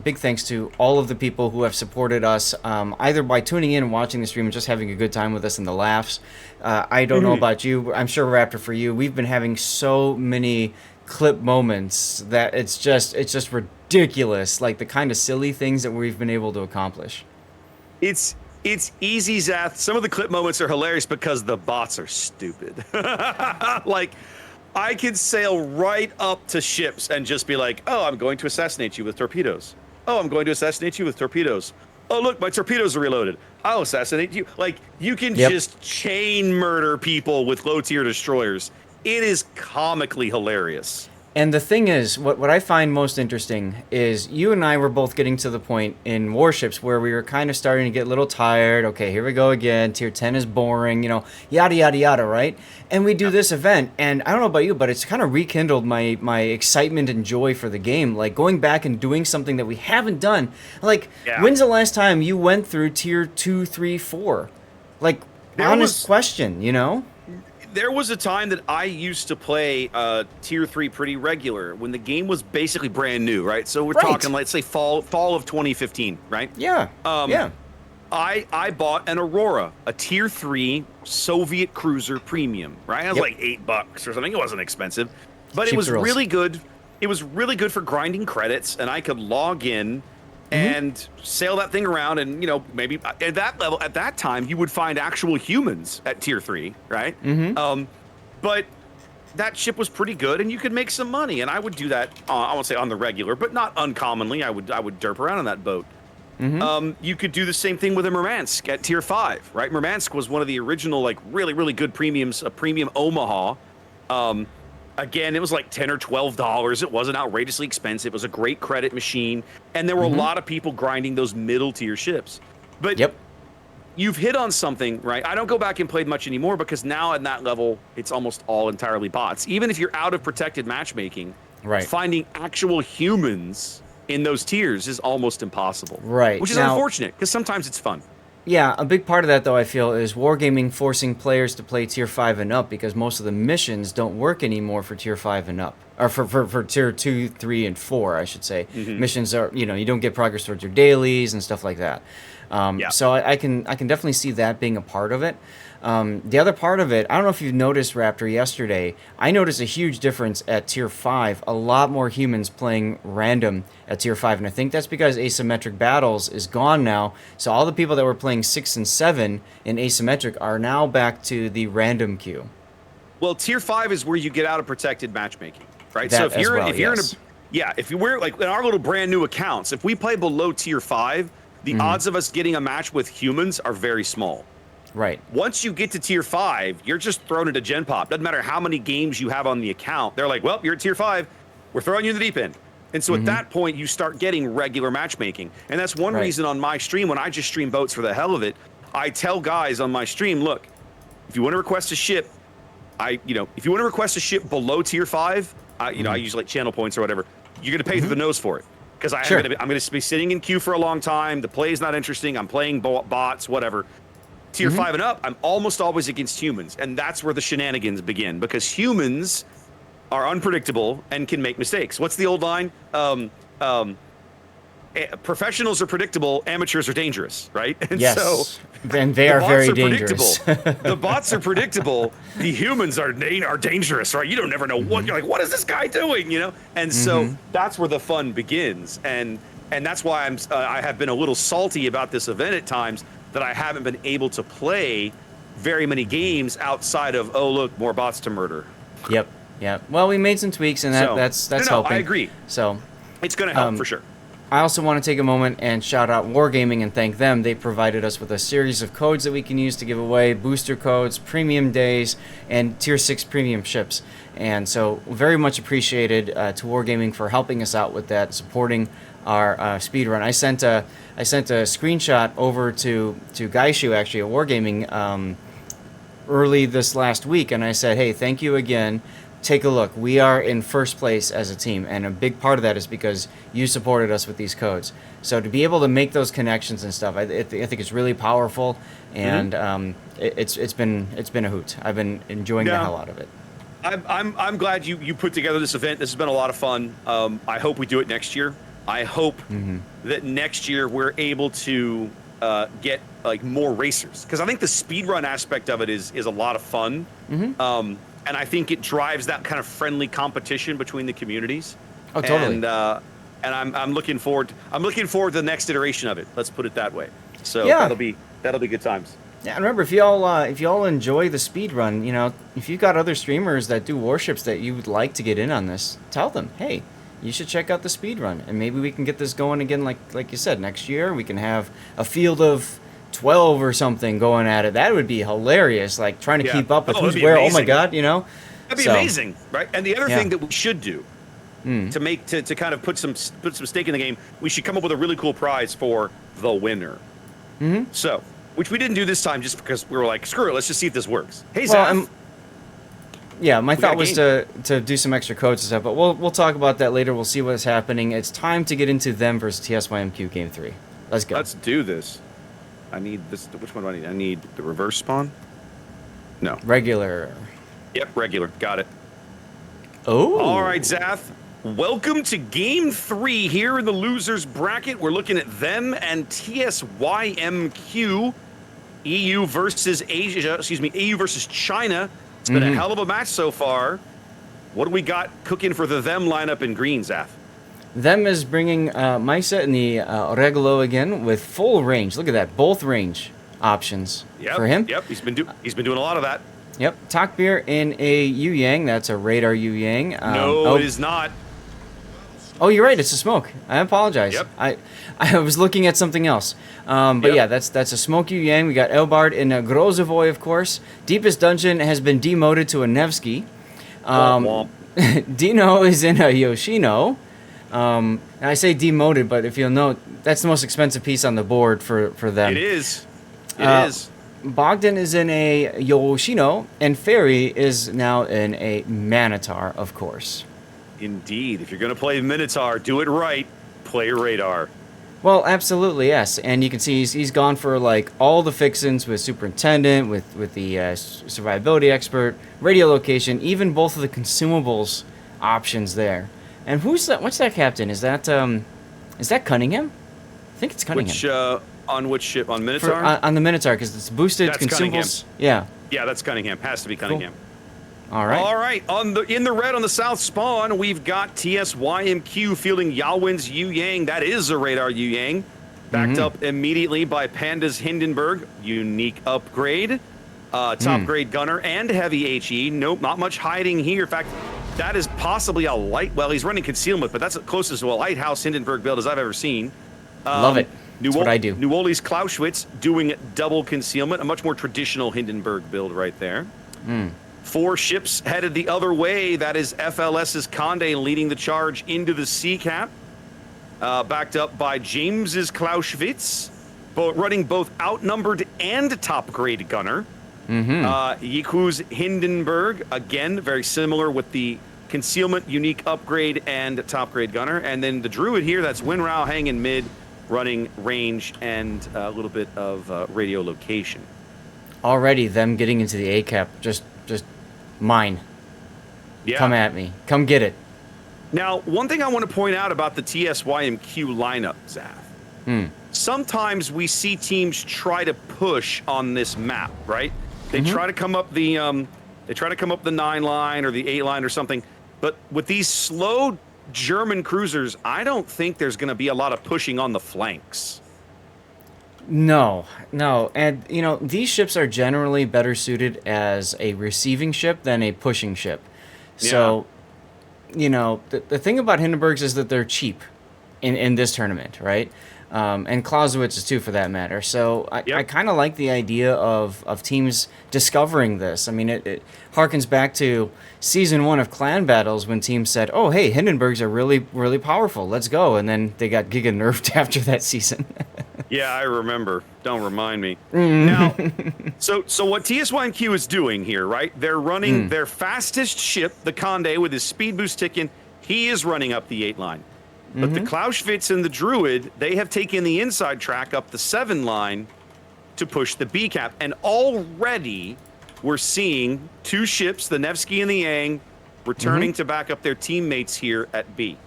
big thanks to all of the people who have supported us, either by tuning in and watching the stream and just having a good time with us and the laughs. I don't know about you, I'm sure, Raptor, for you, we've been having so many clip moments that it's just ridiculous, like the kind of silly things that we've been able to accomplish. It's easy, Zath. Some of the clip moments are hilarious because the bots are stupid. Like, I could sail right up to ships and just be like, oh, I'm going to assassinate you with torpedoes. Oh, I'm going to assassinate you with torpedoes. Oh, look, my torpedoes are reloaded. I'll assassinate you. Like, you can just chain murder people with low-tier destroyers. It is comically hilarious. And the thing is, what I find most interesting is you and I were both getting to the point in Warships where we were kind of starting to get a little tired. Okay, here we go again. Tier 10 is boring, yada, yada, yada, right? And we do this event, and I don't know about you, but it's kind of rekindled my excitement and joy for the game. Like, going back and doing something that we haven't done. Like, when's the last time you went through Tier 2, 3, 4? Like, honest question, There was a time that I used to play Tier 3 pretty regular when the game was basically brand new, right? So we're talking, let's say, fall of 2015, right? Yeah. I bought an Aurora, a Tier 3 Soviet cruiser premium, right? It was like $8 or something. It wasn't expensive, but it was really good. It was really good for grinding credits, and I could log in and sail that thing around, and maybe at that level, at that time, you would find actual humans at Tier 3, right? But that ship was pretty good, and you could make some money, and I would do that. I won't say on the regular, but not uncommonly. I would derp around on that boat. You could do the same thing with a Murmansk at Tier 5, right? Murmansk was one of the original, like, really, really good premiums, a premium Omaha. Again, it was like $10 or $12. It wasn't outrageously expensive. It was a great credit machine, and there were a lot of people grinding those middle-tier ships. But you've hit on something, right? I don't go back and play much anymore because now at that level, it's almost all entirely bots. Even if you're out of protected matchmaking, finding actual humans in those tiers is almost impossible. Right. Which is unfortunate because sometimes it's fun. Yeah, a big part of that, though, I feel, is wargaming forcing players to play Tier 5 and up because most of the missions don't work anymore for Tier 5 and up. or for tier 2, 3, and 4, I should say. Mm-hmm. Missions are, you don't get progress towards your dailies and stuff like that. Yeah. So I can definitely see that being a part of it. The other part of it, I don't know if you noticed, Raptor, yesterday, I noticed a huge difference at Tier 5. A lot more humans playing random at Tier 5, and I think that's because asymmetric battles is gone now. So all the people that were playing 6 and 7 in asymmetric are now back to the random queue. Well, Tier 5 is where you get out of protected matchmaking, right? That So if as you're well, if you're yes. in a yeah, if you were like in our little brand new accounts, if we play below Tier 5, the odds of us getting a match with humans are very small. Right. Once you get to Tier 5, you're just thrown into Gen Pop. Doesn't matter how many games you have on the account. They're like, well, you're at Tier 5. We're throwing you in the deep end. And so at that point, you start getting regular matchmaking. And that's one Right. reason on my stream, when I just stream boats for the hell of it, I tell guys on my stream, look, if you want to request a ship, if you want to request a ship below Tier 5, I use like channel points or whatever, you're going to pay through the nose for it. Because Sure. I'm going to be sitting in queue for a long time. The play is not interesting. I'm playing bots, whatever. Tier 5 and up, I'm almost always against humans, and that's where the shenanigans begin, because humans are unpredictable and can make mistakes. What's the old line? Professionals are predictable, amateurs are dangerous, right? And Yes. so And they the are bots very are dangerous. predictable. The bots are predictable. The humans are dangerous, right? You don't never know what you're like. What is this guy doing? And so that's where the fun begins, and that's why I have been a little salty about this event at times, that I haven't been able to play very many games outside of, oh, look, more bots to murder. Yep. Well, we made some tweaks, and that's No, helping. I agree. So It's going to help for sure. I also want to take a moment and shout out Wargaming and thank them. They provided us with a series of codes that we can use to give away, booster codes, premium days, and Tier 6 premium ships. And so very much appreciated to Wargaming for helping us out with that, supporting our speed run. I sent a screenshot over to Gaishu, actually, at Wargaming, early this last week, and I said, hey, thank you again. Take a look. We are in first place as a team, and a big part of that is because you supported us with these codes. So to be able to make those connections and stuff, I think it's really powerful, and it's been a hoot. I've been enjoying the hell out of it. I'm glad you put together this event. This has been a lot of fun. I hope we do it next year. I hope that next year we're able to get like more racers, because I think the speedrun aspect of it is a lot of fun. And I think it drives that kind of friendly competition between the communities. Oh, totally. And I'm looking forward to the next iteration of it. Let's put it that way. So Yeah. that'll be good times. Yeah, and remember, if y'all enjoy the speed run, if you've got other streamers that do warships that you would like to get in on this, tell them, hey, you should check out the speed run, and maybe we can get this going again. Like you said, next year we can have a field of 12 or something going at it. That would be hilarious. Like trying to keep up with who's that'd be where. amazing. Oh my God, That'd be amazing, right? And the other Yeah. thing that we should do to kind of put some stake in the game, we should come up with a really cool prize for the winner. So, which we didn't do this time, just because we were like, screw it, let's just see if this works. Hey, Zaf. Yeah, my got thought a was to do some extra codes and stuff, but we'll talk about that later. We'll see what's happening. It's time to get into them versus TSYMQ Game 3. Let's go. Let's do this. I need this. Which one do I need? I need the reverse spawn. No. Regular. Yep, regular. Got it. Oh. All right, Zath. Welcome to Game 3 here in the losers bracket. We're looking at them and TSYMQ. EU versus Asia. EU versus China. It's been a hell of a match so far. What do we got cooking for the them lineup in green, Zath? Them is bringing Maisa in the Regulo again with full range. Look at that, both range options for him. Yep, he's been doing a lot of that. Yep, Takbir in a Yu Yang. That's a radar Yu Yang. No, it is not. Oh, you're right. It's a smoke. I apologize. Yep. I was looking at something else. But yeah, that's a smoke Yu Yang. We got Elbard in a Grozovoy, of course. Deepest Dungeon has been demoted to a Nevsky. Womp, womp. Dino is in a Yoshino. And I say demoted, but if you'll note, that's the most expensive piece on the board for them. It is. It is. Bogdan is in a Yoshino, and Fairy is now in a Manitar, of course. Indeed. If you're going to play Minotaur, do it right. Play radar. Well, absolutely, yes. And you can see he's gone for like all the fixins with Superintendent, with the survivability expert, radio location, even both of the consumables options there. And who's that? What's that captain? Is that Cunningham? I think it's Cunningham. On which ship? On Minotaur? On the Minotaur, because it's boosted That's consumables. Cunningham. Yeah. Yeah, that's Cunningham. Has to be Cunningham. All right. All right. In the red on the south spawn, we've got TSYMQ fielding Yawin's Yu Yang. That is a radar Yu Yang. Backed up immediately by Panda's Hindenburg. Unique upgrade. Top grade gunner and heavy HE. Nope, not much hiding here. In fact, that is possibly a light. Well, he's running concealment, but that's the closest to a lighthouse Hindenburg build as I've ever seen. Love it. That's what I do. Newoli's Clausewitz doing double concealment. A much more traditional Hindenburg build right there. 4 ships headed the other way. That is FLS's Condé leading the charge into the sea cap. Backed up by James's Clausewitz, running both outnumbered and top grade gunner. Yiku's Hindenburg, again, very similar with the concealment, unique upgrade, and top grade gunner. And then the Druid here, that's Winrao hanging mid, running range and a little bit of radio location. Already them getting into the A cap, just mine. Yeah. Come at me. Come get it. Now, one thing I want to point out about the TSYMQ lineup, Zaf. Sometimes we see teams try to push on this map, right? They try to come up the 9 line or the 8 line or something. But with these slow German cruisers, I don't think there's going to be a lot of pushing on the flanks. No. And, these ships are generally better suited as a receiving ship than a pushing ship. So, the thing about Hindenburgs is that they're cheap in this tournament, right? And Clausewitz is too, for that matter. So I kind of like the idea of teams discovering this. I mean, it harkens back to Season 1 of Clan Battles when teams said, oh, hey, Hindenburgs are really, really powerful. Let's go. And then they got giga nerfed after that season. Yeah, I remember. Don't remind me. Now, so what TSYMQ is doing here, right? They're running their fastest ship, the Condé, with his speed boost ticking. He is running up the 8 line. But the Clausewitz and the Druid, they have taken the inside track up the 7 line to push the B cap. And already we're seeing 2 ships, the Nevsky and the Yang, returning to back up their teammates here at B.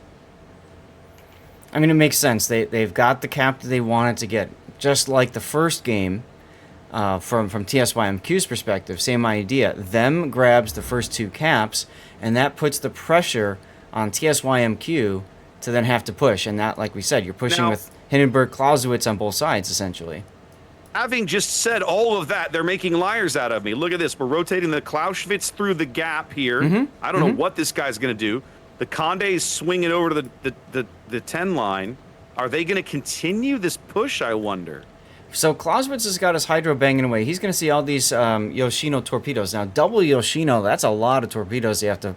I mean, it makes sense. They've got the cap that they wanted to get. Just like the first game, from TSYMQ's perspective, same idea. Them grabs the first 2 caps, and that puts the pressure on TSYMQ to then have to push. And that, like we said, you're pushing with Hindenburg Clausewitz on both sides, essentially. Having just said all of that, they're making liars out of me. Look at this. We're rotating the Clausewitz through the gap here. I don't know what this guy's going to do. The Condé's swinging over to the 10 line. Are they going to continue this push, I wonder? So Clausewitz has got his hydro banging away. He's going to see all these Yoshino torpedoes. Now, double Yoshino, that's a lot of torpedoes you have to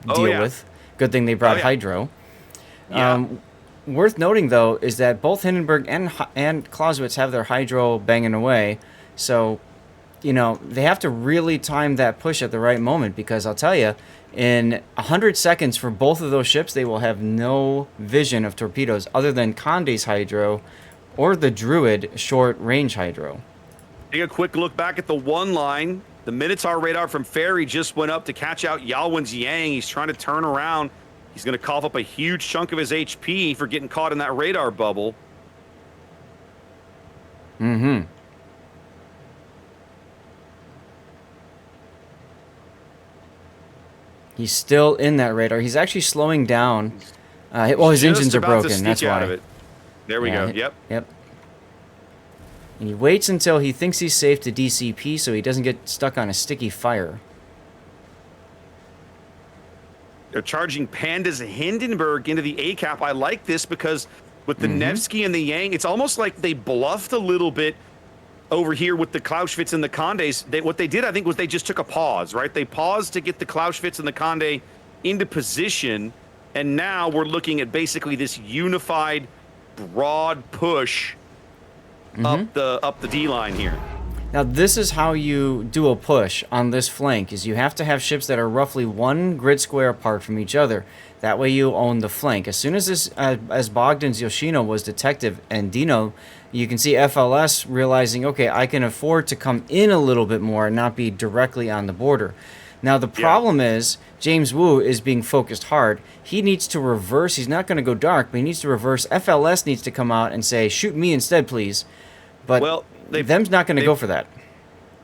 deal with. Good thing they brought hydro. Worth noting, though, is that both Hindenburg and Clausewitz have their hydro banging away. So, they have to really time that push at the right moment, because I'll tell you, in 100 seconds for both of those ships, they will have no vision of torpedoes other than Condé's hydro or the Druid short-range hydro. Take a quick look back at the 1 line. The Minotaur radar from Ferry just went up to catch out Yawin's Yang. He's trying to turn around. He's going to cough up a huge chunk of his HP for getting caught in that radar bubble. He's still in that radar. He's actually slowing down. His engines are broken. That's why. Out of it. There we go. Yep. And he waits until he thinks he's safe to DCP so he doesn't get stuck on a sticky fire. They're charging Panda's Hindenburg into the A cap. I like this because with the Nevsky and the Yang, it's almost like they bluffed a little bit over here with the Clausewitz and the Condés. What they did, I think, was they just took a pause, right? They paused to get the Clausewitz and the Condé into position, and now we're looking at basically this unified, broad push up the D line here. Now, this is how you do a push on this flank, is you have to have ships that are roughly 1 grid square apart from each other. That way you own the flank. As soon as this, as Bogdan's Yoshino was detective and Dino, you can see FLS realizing, okay, I can afford to come in a little bit more and not be directly on the border. Now, the problem is James Wu is being focused hard. He needs to reverse. He's not going to go dark, but he needs to reverse. FLS needs to come out and say, shoot me instead, please. But them's not going to go for that.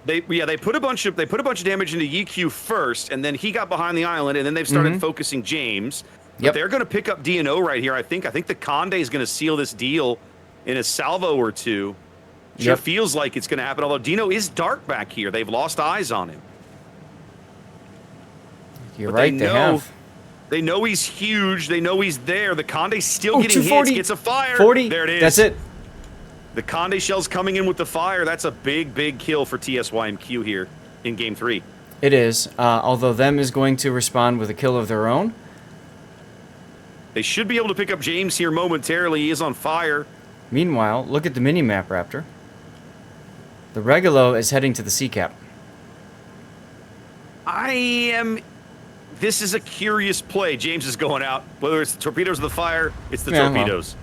They put a bunch of damage into EQ first, and then he got behind the island, and then they've started focusing James. But they're going to pick up D&O right here, I think. I think the Conde is going to seal this deal in a salvo or two. Sure feels like it's going to happen, although Dino is dark back here. They've lost eyes on him. You're right, they know he's huge. They know he's there. The Conde's still getting hits. Gets a fire. 40. There it is. That's it. The Conde shell's coming in with the fire. That's a big, big kill for TSYMQ here in Game 3. It is, although them is going to respond with a kill of their own. They should be able to pick up James here momentarily. He is on fire. Meanwhile, look at the mini-map, Raptor. The Regulo is heading to the sea cap. This is a curious play. James is going out. Whether it's the torpedoes or the fire, it's the torpedoes.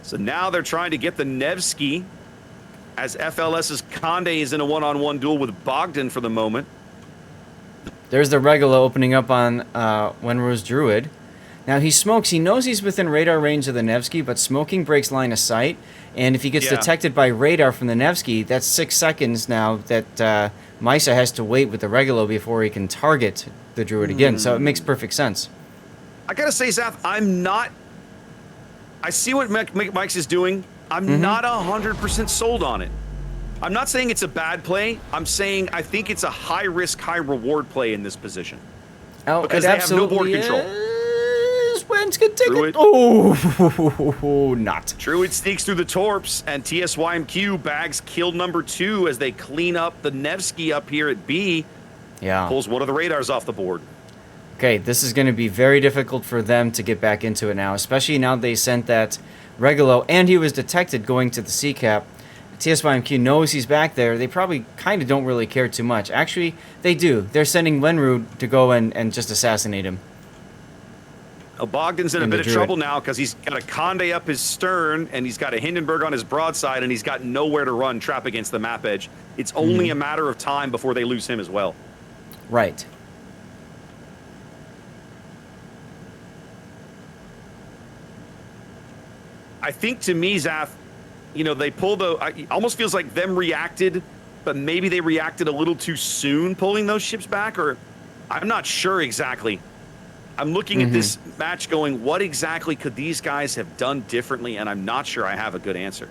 So now they're trying to get the Nevsky as FLS's Conde is in a one-on-one duel with Bogdan for the moment. There's the Regulo opening up on Wenrose Druid. Now he smokes. He knows he's within radar range of the Nevsky, but smoking breaks line of sight. And if he gets detected by radar from the Nevsky, that's 6 seconds now that Misa has to wait with the Regulo before he can target the Druid again. So it makes perfect sense. I gotta say, Zaf, I see what Mike's is doing. I'm not 100% sold on it. I'm not saying it's a bad play. I'm saying I think it's a high-risk, high-reward play in this position. Oh, because they have no board control. Wentz can take it. Oh, not. Druid sneaks through the torps, and TSYMQ bags kill number 2 as they clean up the Nevsky up here at B. Yeah. Pulls one of the radars off the board. Okay, this is going to be very difficult for them to get back into it now, especially now they sent that Regulo, and he was detected going to the sea cap. TSYMQ knows he's back there. They probably kind of don't really care too much. Actually, they do. They're sending Wenrud to go and just assassinate him. Bogdan's in a bit of trouble now because he's got a Conde up his stern and he's got a Hindenburg on his broadside and he's got nowhere to run, trap against the map edge. It's only a matter of time before they lose him as well. Right. I think to me, Zaf, they pull it almost feels like them reacted, but maybe they reacted a little too soon pulling those ships back, or I'm not sure exactly. I'm looking at this match going, what exactly could these guys have done differently? And I'm not sure I have a good answer.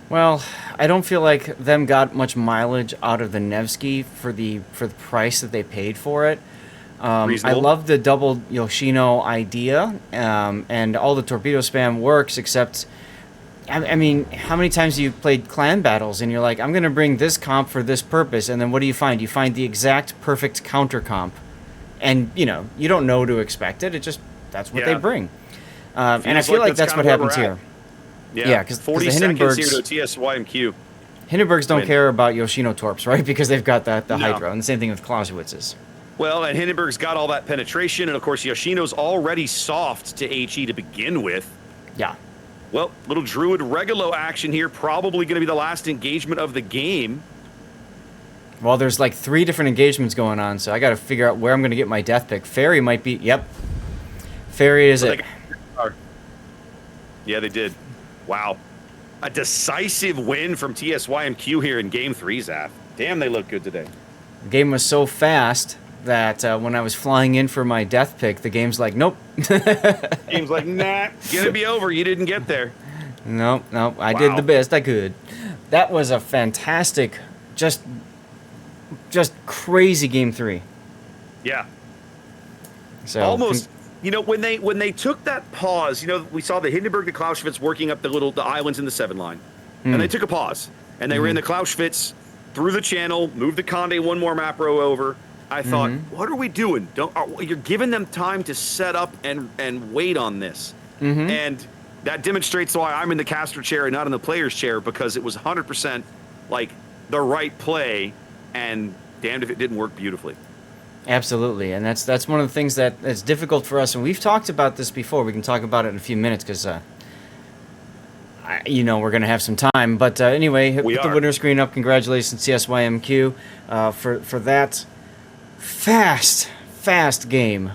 Well, I don't feel like them got much mileage out of the Nevsky for the price that they paid for it. I love the double Yoshino idea, and all the torpedo spam works, except, I mean, how many times have you played clan battles and you're like, I'm going to bring this comp for this purpose, and then what do you find? You find the exact perfect counter comp. And, you don't know to expect it. That's what they bring. And I feel like that's what happens here. Yeah, because the Hindenburgs here to TSYMQ. Hindenburgs don't care about Yoshino torps, right? Because they've got the Hydra. And the same thing with Clausewitz's. Well, and Hindenburg's got all that penetration. And, of course, Yoshino's already soft to HE to begin with. Yeah. Well, little Druid Regulo action here. Probably going to be the last engagement of the game. Well, there's like 3 different engagements going on, so I got to figure out where I'm going to get my death pick. Ferry might be... Yep. Ferry is it. Yeah, they did. Wow. A decisive win from TSYMQ here in Game 3, Zaf. Damn, they look good today. The game was so fast that when I was flying in for my death pick, the game's like, nope. Game's like, nah, gonna be over. You didn't get there. Nope. I did the best I could. That was a fantastic, just crazy Game 3. Yeah. So almost, when they took that pause, we saw the Hindenburg to Clausewitz working up the islands in the 7 line. And they took a pause. And they ran the Clausewitz through the channel, moved the Conde one more map row over. I thought, what are we doing? You're giving them time to set up and wait on this. And that demonstrates why I'm in the caster chair and not in the player's chair, because it was 100% like the right play, and damned if it didn't work beautifully. Absolutely, and that's one of the things that's difficult for us, and we've talked about this before. We can talk about it in a few minutes, because we're going to have some time. But anyway, We put the are. winner screen up. Congratulations, TSYMQ, for that fast game.